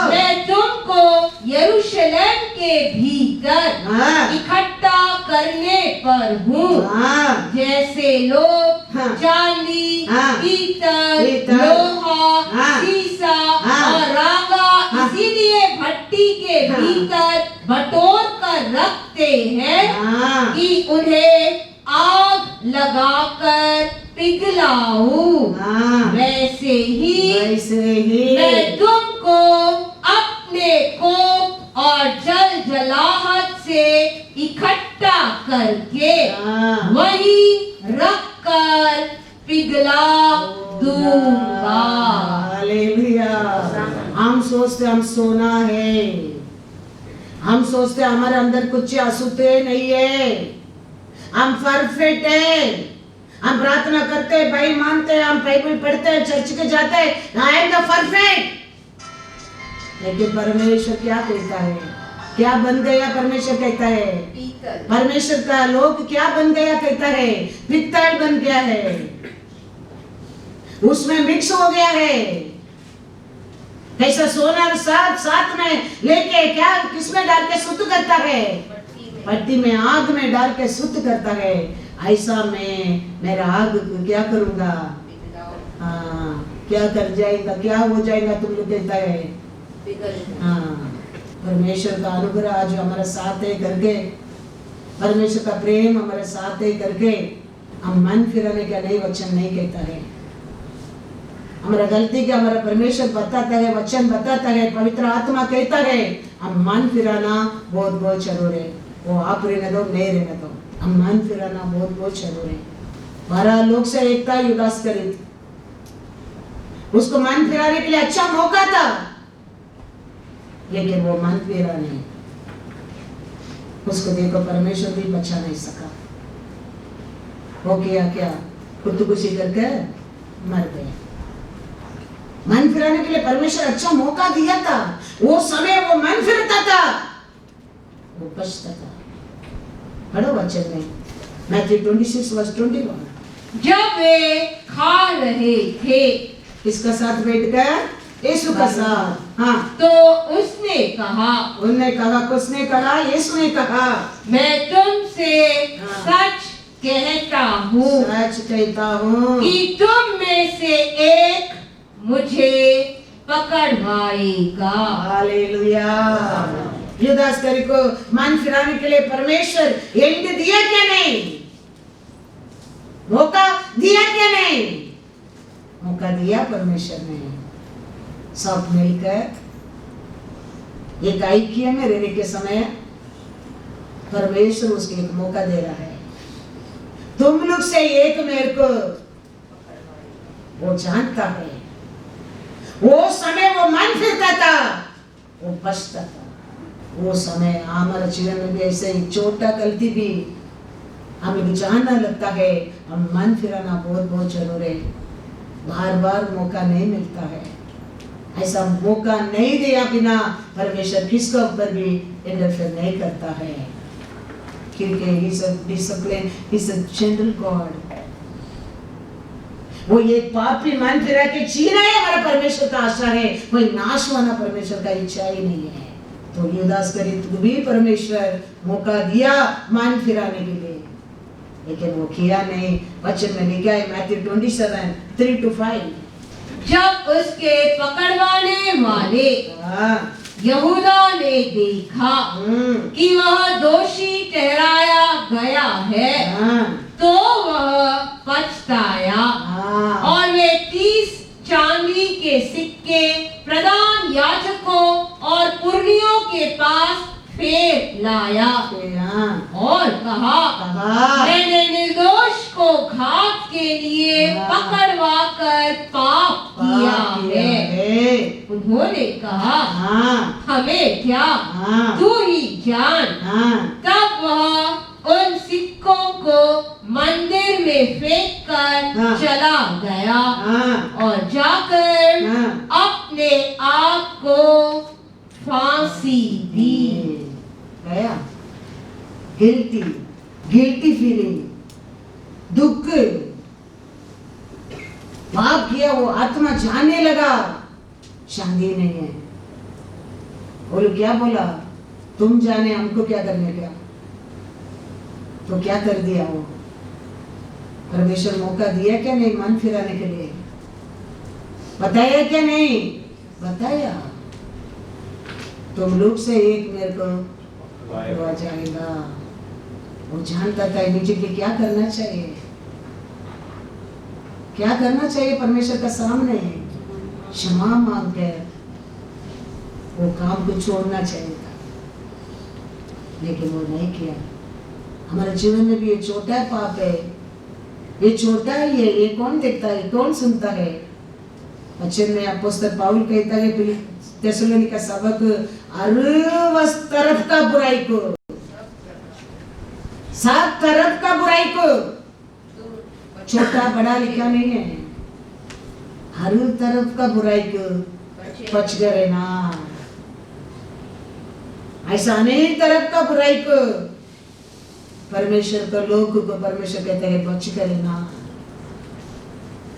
मैं तुमको यरूशलेम के भीतर हाँ इकट्ठा करने पर हूँ, हाँ जैसे लोग हाँ चांदी, हाँ पीतल, पीतल, लोहा, हाँ शीशा हाँ और रागा हाँ इसीलिए भट्टी के हाँ भीतर बटोर कर रखते हैं हाँ कि उन्हें आग लगाकर पिघलाऊं। हाँ वैसे ही मैं तुमको अपने कोप और जल जलाहट से इकट्ठा करके हाँ वही रखकर पिघला दूंगा। हालेलुया। हम सोचते हम सोना है, हम सोचते हमारे अंदर कुछ अशुद्धि नहीं है, हम परफेक्ट है, हम प्रार्थना करते हैं, भाई मानते हैं, हम बाइबल पढ़ते हैं, चर्च के जाते हैं, आई एम द परफेक्ट। लेकिन परमेश्वर क्या कहता है, क्या बन गया? परमेश्वर कहता है परमेश्वर का लोग क्या बन गया कहता है, पित्तल बन गया है, उसमें मिक्स हो गया है। कैसा सोना और साथ में लेके क्या किसमें डाल के शुद्ध करता है, भट्टी में आग में डाल के शुद्ध करता है। ऐसा मैं मेरा आग को क्या करूंगा, हाँ क्या कर जाएगा, क्या हो जाएगा तुम लोग कहता है। हाँ परमेश्वर का अनुग्रह आज हमारे साथ है करके, परमेश्वर का प्रेम हमारे साथ है करके हम मन फिराने का नहीं वचन नहीं कहता है। हमारा गलती का हमारा परमेश्वर बताता है, वचन बताता है, पवित्र आत्मा कहता है हम मन फिराना बहुत बहुत जरूर है। वो आप रहने दो नहीं रहने दो, हम मन फिराना बहुत बहुत जरूर है। 12 लोग से एक था युदास करीत, उसको मन फिराने के लिए अच्छा मौका था, लेकिन वो मन फिरा नहीं। उसको देखो परमेश्वर भी बचा नहीं सका। वो किया क्या, खुदकुशी करके मर गया। मन फिराने के लिए परमेश्वर अच्छा मौका दिया था, वो समय वो मन फिरता था, वो बचता था। पढ़ो वचन में मैथ्यू 26:21। जब वे खा रहे थे, किसका साथ बैठकर? यीशु का साथ। हाँ, तो उसने कहा, उन्होंने कहा, किसने कहा? यीशु ने कहा, मैं तुमसे हाँ। सच कहता हूँ सच कहता हूँ कि तुम में से एक मुझे पकड़वाएगा। हालेलुया। युदास करी को मन फिराने के लिए परमेश्वर एंड दिया क्या नहीं? मौका दिया क्या नहीं? मौका दिया परमेश्वर ने। सब मिलकर एक ऐक्य में रहने के समय परमेश्वर उसको एक मौका दे रहा है। तुम लोग से एक मेरे को, वो जानता है, वो समय वो मन फिरता था, वो बचता था। वो समय हमारे जीवन में भी ऐसे ही छोटा गलती भी हमें जानना लगता है, हम मन फिराना बहुत बहुत जरूरी है। बार बार मौका नहीं मिलता है। ऐसा मौका नहीं दिया बिना परमेश्वर किसके ऊपर भी इंटरफेयर नहीं करता है, क्योंकि he is a discipline, he is a gentle God। वो ये पापी मन फिरा के जीना ही हमारा परमेश्वर का आशा है, कोई नाश होना परमेश्वर का इच्छा ही नहीं है। तो युदास करीत को भी परमेश्वर मौका दिया मन फिराने के लिए, लेकिन वो किया नहीं। वचन में लिखा है मैथ्यू 27:3-5। जब उसके पकड़वाने वाले यहूदा ने देखा कि वह दोषी ठहराया गया है, तो वह पछताया और वे 30 चांदी के सिक्के प्रधान याजकों और पुरनियों के पास फेर लाया और कहा, मैंने निर्दोष को घात के लिए पकड़वा कर पाप किया है। उन्होंने कहा, हमें क्या, तू ही जान। तब वह उन सिक्कों को मंदिर में फेंक कर चला गया और जाकर अपने आप को फांसी दी। गया गिल्टी फीलिंग, दुख, पाप किया, वो आत्मा जानने लगा शांति नहीं है। बोलो क्या बोला? तुम जाने हमको क्या करने का। तो क्या कर दिया वो? परमेश्वर मौका दिया क्या नहीं मन फिराने के लिए? बताया क्या नहीं? बताया। तुम लोग से एक मेरे को आ जाएगा। वो जानता था इमीडिएटली क्या करना चाहिए, क्या करना चाहिए परमेश्वर का सामने क्षमा मांग कर वो काम को छोड़ना चाहिए था, लेकिन वो नहीं किया। हमारे जीवन में भी ये छोटा पाप है, ये छोटा ही है, ये कौन देखता है, कौन सुनता है? वचन में अपोस्तल पौल कहता है थिस्सलुनीका सबक, हर तरफ का बुराई को, सब तरफ का बुराई को, छोटा बड़ा लिखा नहीं है, हर तरफ का बुराई को बच गए रहना। ऐसा अनेक तरफ का बुराई को परमेश्वर का लोग को परमेश्वर कहते हैं बच कर रहना।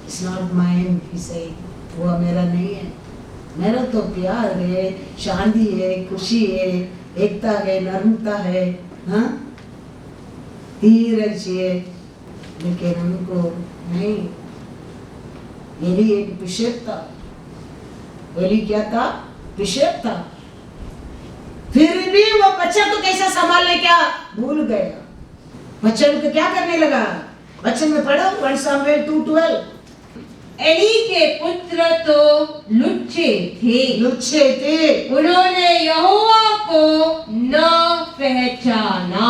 It's not mine, he said, वो मेरा नहीं है, मेरा तो प्यार है, शांति है, खुशी है, एकता है, नर्मता है, हाँ, धीरज है, लेकिन हमको नहीं। एली एक बिशप था। एली क्या था? बिशप था। फिर भी वो बच्चा को कैसा संभालने क्या भूल गया। बच्चे को क्या करने लगा? वचन में पढ़ो 1 सामुएल 2:12। एली के पुत्र तो लुच्चे थे, उन्होंने यहोवा को न पहचाना।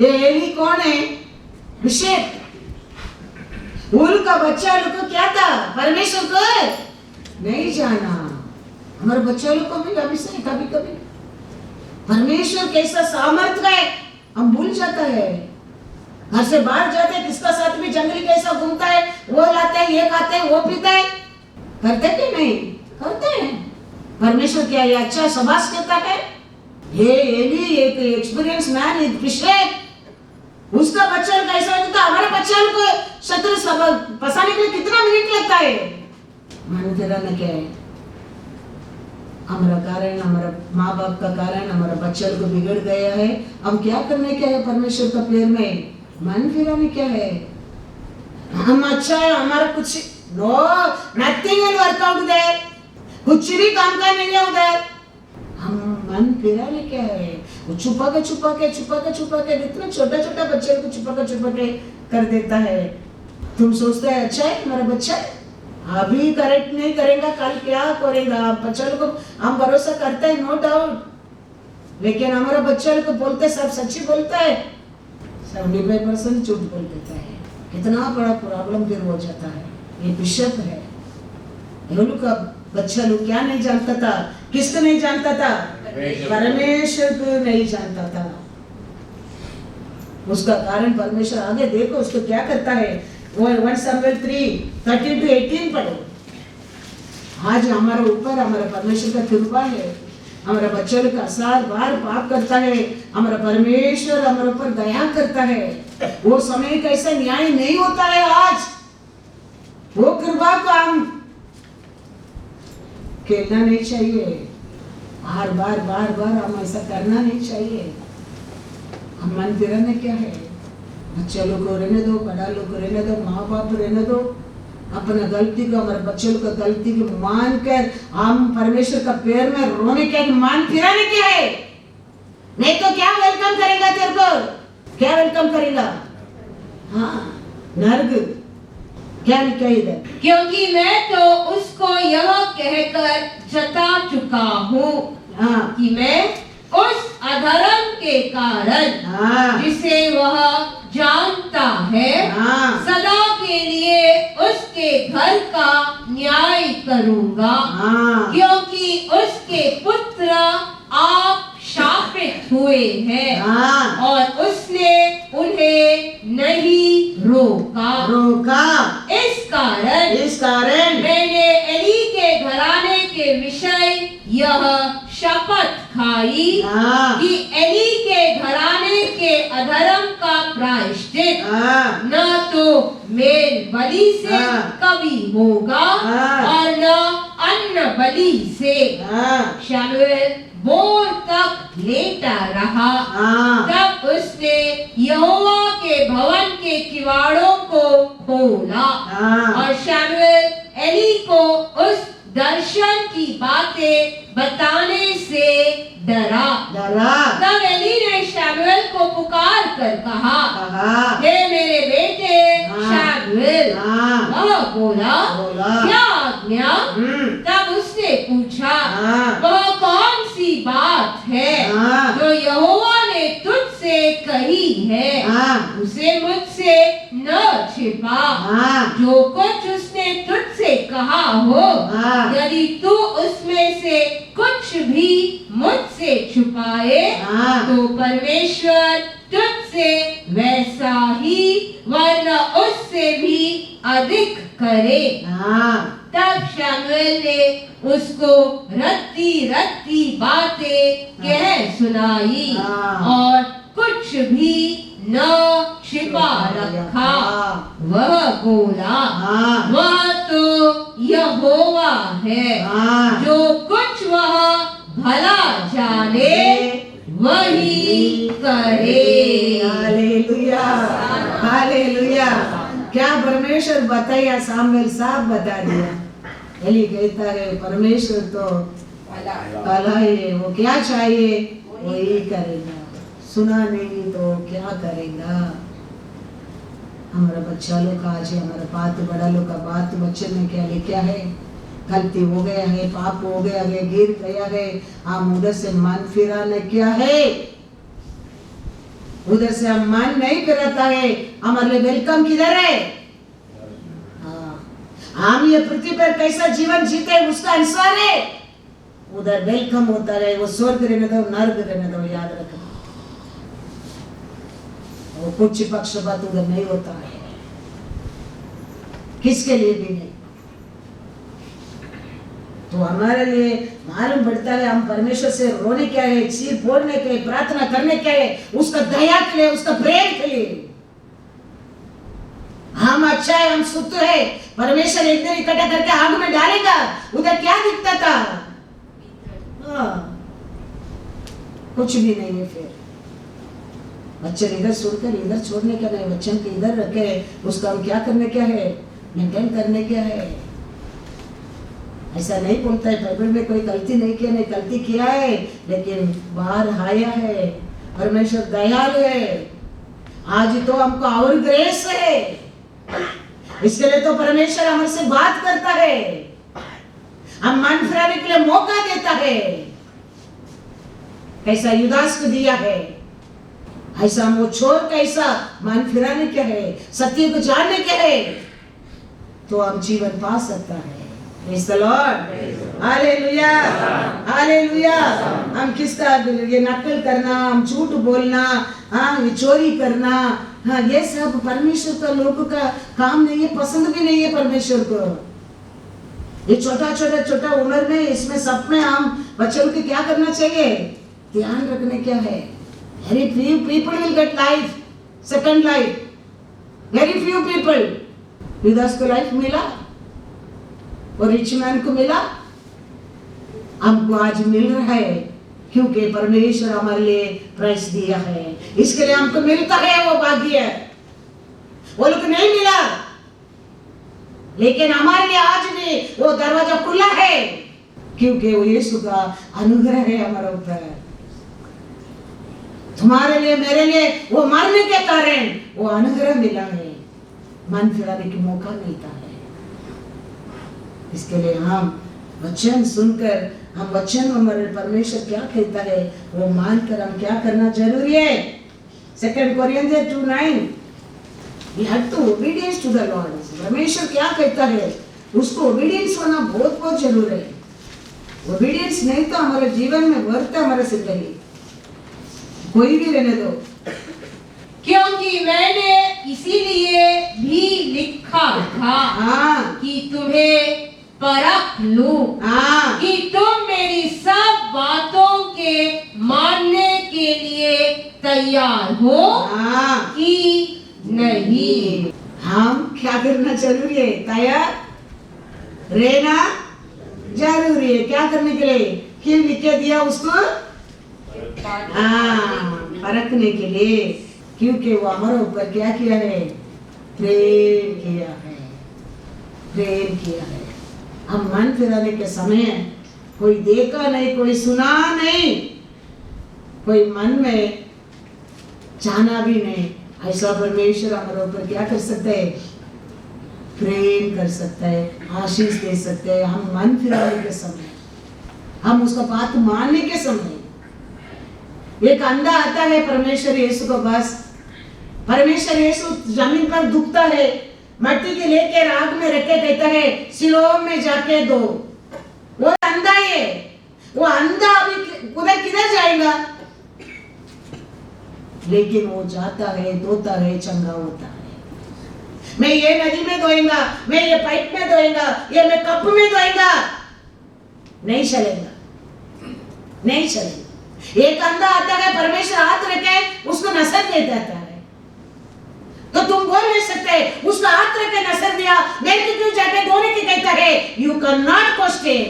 ये एली कौन है? बिशप। उल का बच्चा लोग को क्या था? परमेश्वर को नहीं जाना। हमारे बच्चों लोग को भी कभी कभी परमेश्वर कैसा सामर्थ्य है हम भूल जाता है। घर से बाहर जाते किसका साथ में जंगली कैसा घूमता है, वो लाते हैं, ये खाते हैं, वो पीते हैं, करते कि नहीं करते हैं। परमेश्वर क्या ये अच्छा शाबाश कहता है? ये एली एक एक्सपीरियंस मैन, एक पिशेक, उसका बच्चा कैसा होता है, हमारे बच्चा को शत्रु सब फंसाने के लिए कितना मिनट लगता है। मन तेरा न क्या है, हमारा कारण, हमारा माँ बाप का कारण हमारा बच्चा को बिगड़ गया है। हम क्या करने क्या है परमेश्वर का प्रेम में? मन फिराने क्या है? हम अच्छा है, हमारा कुछ no nothing will work out there, कुछ भी काम का नहीं है उधर। हम मन फिराने क्या है? वो छुपा के इतना छोटा छोटा बच्चे को छुपा के कर देता है। तुम सोचते है अच्छा है हमारा बच्चा, अभी करेक्ट नहीं करेगा कल क्या करेगा। बच्चा को हम भरोसा करते हैं नो डाउट, लेकिन हमारा बच्चा को बोलते सब सच्ची बोलता है, 75% झूठ बोल देता है। कितना बड़ा प्रॉब्लम फिर हो जाता है। ये बिशप है, लोग का बच्चा लोग क्या नहीं जानता था, किसको नहीं जानता था? परमेश्वर को नहीं जानता था। उसका कारण परमेश्वर आगे देखो उसको क्या करता है। 1 Samuel 3:13-18 पढ़ो। आज हमारे ऊपर हमारा परमेश्वर का कृपा है, हमारा बच्चों का सार बार पाप करता है, हमारा परमेश्वर हमारे ऊपर दया करता है। वो समय कैसा न्याय नहीं होता है आज, वो कृपा को हम खेलना नहीं चाहिए, बार बार हम ऐसा करना नहीं चाहिए। हम मन फिराने क्या है? बच्चे लोग को रहने दो, बड़ा लोग को रहने दो, माँ बाप रहने दो। अपना गलती को, हमारे बच्चों का गलती को मान कर हम परमेश्वर का पैर में रोने क्या, मान फिराने क्या है? नहीं तो क्या वेलकम करेगा तेरे को? क्या वेलकम करेगा? हाँ नर्क क्या लिखा इधर? क्योंकि मैं तो उसको यह कहकर जता चुका हूँ कि मैं उस अधर्म के कारण जिसे वह जानता है सदा के लिए उसके घर का न्याय करूँगा, क्योंकि उसके पुत्र आप शापित हुए हैं और उसने उन्हें नहीं रोका। इस कारण मैंने एली के घराने के विषय यह शपथ खाई कि एली के घराने के अधर्म का प्रायश्चित न तो मेल बलि से कभी होगा और न अन्न बलि से। शमूएल भोर तक लेटा रहा, तब उसने यहोवा के भवन के किवाड़ों को खोला और शमूएल एली को उस दर्शन की बातें बताने से डरा। तब एली ने शमूएल को पुकार कर कहा, हे मेरे बेटे शमूएल। वह बोला, क्या आज्ञा? तब उसने पूछा, वह कौन सी बात है जो यहोवा ने तुझसे कही है? उसे मुझसे न छिपा। जो कुछ उसने तुझसे कहा हो, यदि तू उसमें से कुछ भी मुझसे छुपाए तो परमेश्वर तुझसे वैसा ही वरना उससे भी अधिक करे। तब शमूएल ने उसको रत्ती बातें कह सुनाई और कुछ भी न छिपा रखा। वह बोला, वह तो यहोवा है, जो कुछ वह भला जाने वही करे। Hallelujah, hallelujah. क्या परमेश्वर बताया? सामुएल साहब बता दिया। एली कहता है परमेश्वर तो भला है, वो क्या चाहिए वही करेगा, सुना नहीं तो क्या करेगा। हमारा बच्चा लोग का आज हमारा बात, बड़ा लोग का बात बच्चे में क्या लिखा है? गलती हो गया है, पाप हो गया है, गिर गया है, हम उधर से मन फिराने क्या है? उधर से हम मन नहीं फिराता है, हमारे लिए वेलकम किधर है? हम ये पृथ्वी पर कैसा जीवन जीते उसका अनुसार है, उधर वेलकम होता रहे। वो स्वर्ग रहने दो, नर्क रहने दो, याद रखो। तो कुछ पक्षपात उधर नहीं होता है, किसके लिए भी नहीं। तो हमारे लिए मालूम पड़ता है हम परमेश्वर से रोने क्या है, सिर फोड़ने के, प्रार्थना करने क्या है, उसका दया के लिए, उसका प्रेम के लिए। हम अच्छा है, हम सुत है, परमेश्वर एक दिन इकट्ठा करके आग में डालेगा, उधर क्या दिखता था? कुछ भी नहीं है। फिर वचन इधर सुनकर इधर छोड़ने क्या नहीं, वचन के इधर रखे, उसका हम क्या करने क्या है, मेंटेन करने क्या है। ऐसा नहीं बोलता है बाइबल में कोई गलती नहीं किया, नहीं गलती किया है, लेकिन बाहर आया है। परमेश्वर दयालु है, आज तो हमको और ग्रेस है, इसके लिए तो परमेश्वर हमसे बात करता है, हम मन फिराने के लिए मौका देता है। कैसा युदास को दिया है, ऐसा हम वो छोड़ कैसा मन फिराने क्या है, सत्य को जानने क्या है, तो हम जीवन पा सकता है। Praise the Lord. Hallelujah, hallelujah. हम किसका ये नकल करना, हम झूठ बोलना, हाँ ये चोरी करना, हाँ ये सब परमेश्वर का लोगों का काम नहीं है, पसंद भी नहीं है परमेश्वर को। ये छोटा उम्र में इसमें सब में हम बच्चों को क्या करना चाहिए, ध्यान रखने क्या है। Very few people will get life, second life. Very few people. युदास को लाइफ मिला और रिच मैन को मिला, हमको आज मिल रहा है क्योंकि परमेश्वर हमारे लिए प्राइस दिया है, इसके लिए हमको मिलता है, वो भाग्य है। वो लोग नहीं मिला, लेकिन हमारे लिए आज भी वो दरवाजा खुला है क्योंकि वो यीशु का अनुग्रह है हमारे ऊपर। तुम्हारे लिए मेरे लिए वो मरने के कारण वो अनुग्रह मिला है, मन फिराने की मौका मिलता है। इसके लिए हम वचन सुनकर, हम वचन हमारे परमेश्वर क्या कहता है वो मानकर हम क्या करना जरूरी है। 2 Corinthians 2:9 we have to obedience to the Lord। परमेश्वर क्या कहता है उसको ओबीडियंस होना बहुत बहुत जरूरी है। ओबीडियंस नहीं तो हमारे जीवन में व्यर्थ है हमारे जिंदगी, कोई भी रहने दो। क्योंकि मैंने इसीलिए भी लिखा था कि तुम्हें परख लूं कि तुम मेरी सब बातों के मानने के लिए तैयार हो कि नहीं। हम क्या करना जरूरी है, तैयार रहना जरूरी है। क्या करने के लिए, क्यों लिख के दिया उसको, परखने के लिए, क्योंकि वो हमारे ऊपर क्या किया है, प्रेम किया है, प्रेम किया है। हम मन फिराने के समय कोई देखा नहीं, कोई सुना नहीं, कोई मन में चाहना भी नहीं, ऐसा परमेश्वर हमारे ऊपर क्या कर सकते है, प्रेम कर सकता है, आशीष दे सकते हैं। हम मन फिराने के समय, हम उसका बात मानने के समय, एक अंधा आता है परमेश्वर यीशु को, बस परमेश्वर यीशु जमीन पर दुखता है, मट्टी के लेके आग में रखे कहता है सिलोम में जाके दो। वो अंधा है, वो अंधा अभी उधर किधर जाएगा, लेकिन वो जाता है, धोता है, चंगा होता है। मैं ये नदी में धोएगा, मैं ये पाइप में धोएगा, ये मैं कप में धोएगा, नहीं चलेगा, नहीं चलेगा। एक अंधा आता है, परमेश्वर हाथ रखे उसको नसर दे देता है, तो तुम बोल नहीं सकते उसका हाथ रखे नसर दिया, मेरे को क्यों जाके धोने की कहता है। You can not question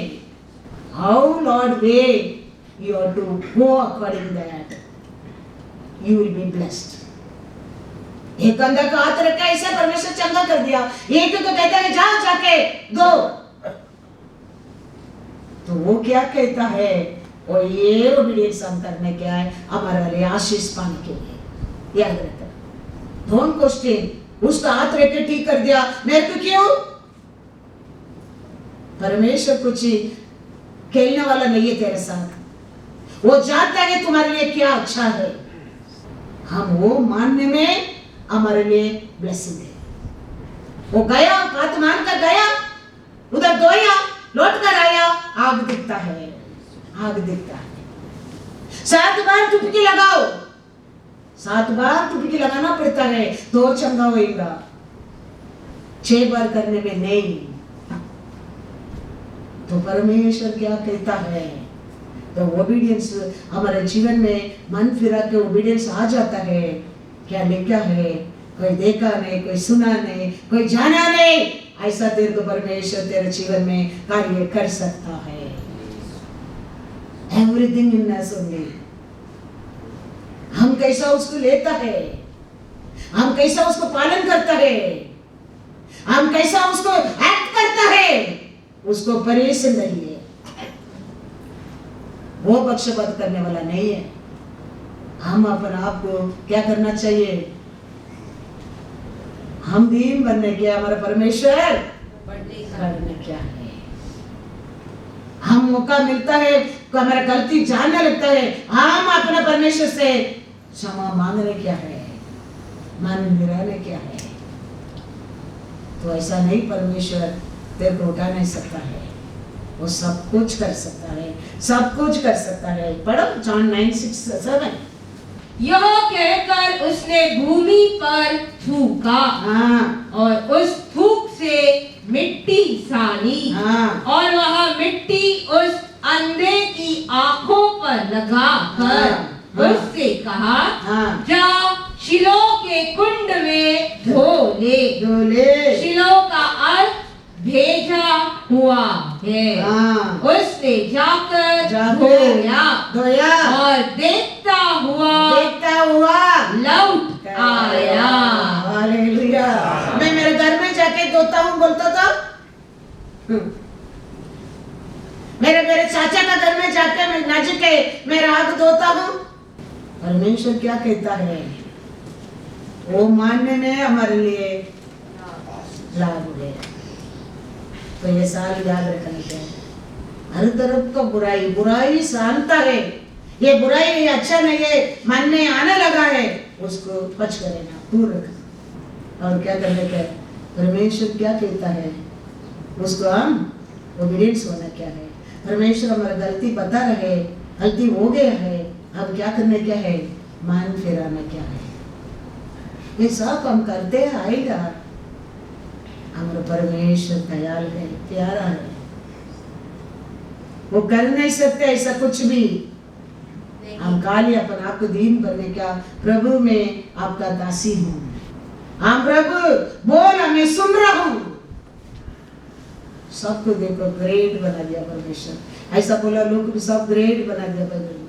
how Lord way, you have to go according that, you will be blessed. एक अंधा का हाथ रखा ऐसे परमेश्वर चंगा कर दिया, एक को कहता है जाओ जाके दो, तो वो क्या कहता है, और ये ओबीडियंस हम करने क्या है, हमारे लिए आशीष पाने के लिए। याद रखना, डोंट क्वेश्चन, उसका हाथ रख के ठीक कर दिया, मेरे को क्यों। परमेश्वर कुछ खेलने वाला नहीं है तेरे साथ, वो जानता है तुम्हारे लिए क्या अच्छा है। हम वो मानने में हमारे लिए ब्लेसिंग है। वो गया, बात मान कर गया, उधर धोया, लौट कर आया, आग दिखता है, आग दिखता है। 7 बार डुबकी लगाओ, 7 बार डुबकी लगाना पड़ता है तो चंगा होएगा, 6 बार करने में नहीं। तो परमेश्वर क्या कहता है, तो ओबीडियंस हमारे जीवन में मन फिरा के ओबीडियंस आ जाता है। क्या लिखा है, कोई देखा नहीं, कोई सुना नहीं, कोई जाना नहीं, ऐसा तेरे को परमेश्वर तेरे जीवन में कार्य कर सकता है। Everything in us only. हम कैसा उसको लेता है, हम कैसा उसको पालन करता है, हम कैसा उसको एक्ट करता है, उसको परेशान नहीं है। वो पक्षपात करने वाला नहीं है। हम अपने आप को क्या करना चाहिए, हम दीन बनने के हमारा परमेश्वर करने क्या है। हम मौका मिलता है तो हमारा गलती जानने लगता है, हम अपने परमेश्वर से क्षमा मांगने क्या है, मन मिलाने क्या है। तो ऐसा नहीं, परमेश्वर तेरे को उठा नहीं सकता है, वो सब कुछ कर सकता है, सब कुछ कर सकता है। पढ़ो जॉन 9:6-7। यह कहकर उसने भूमि पर थूका और उस थूक से मिट्टी सानी और वह मिट्टी उस अंधे की आंखों पर लगाकर उससे कहा, जा शिलो के कुंड में धो ले। शिलो का अर्थ भेजा हुआ है। उसने जाकर धोया और देखता हुआ लौट आया। हालेलुया। मैं मेरे घर में जाके धोता हूँ बोलता था, मेरे चाचा का घर में जाके मैं नज के मेरा हाथ धोता हूँ। परमेश्वर क्या कहता है, वो मानने में हमारे लिए लाभ है। तो ये साल याद रखना चाहिए, हर तरफ तो बुराई शांता है, ये बुराई अच्छा नहीं है, मन में आने लगा है, उसको बच करेना, दूर रखना। और क्या करने का, परमेश्वर क्या कहता है, उसको हम ओबीडियंस होना क्या है। परमेश्वर हमारा गलती बता रहे, गलती हो गया है, अब क्या करने क्या है, मन फिराना क्या है। ये सब हम करते आएगा। हमारा परमेश्वर दयाल है, प्यारा है, वो कर नहीं सकते ऐसा कुछ भी। हम खाली अपन आपको दीन बनने का, प्रभु में आपका दासी हूँ। हाँ प्रभु बोल, मैं सुन रहा हूँ। सबको देखो ग्रेट बना दिया परमेश्वर, ऐसा बोला लोग सब ग्रेट बना दिया परमेश्वर।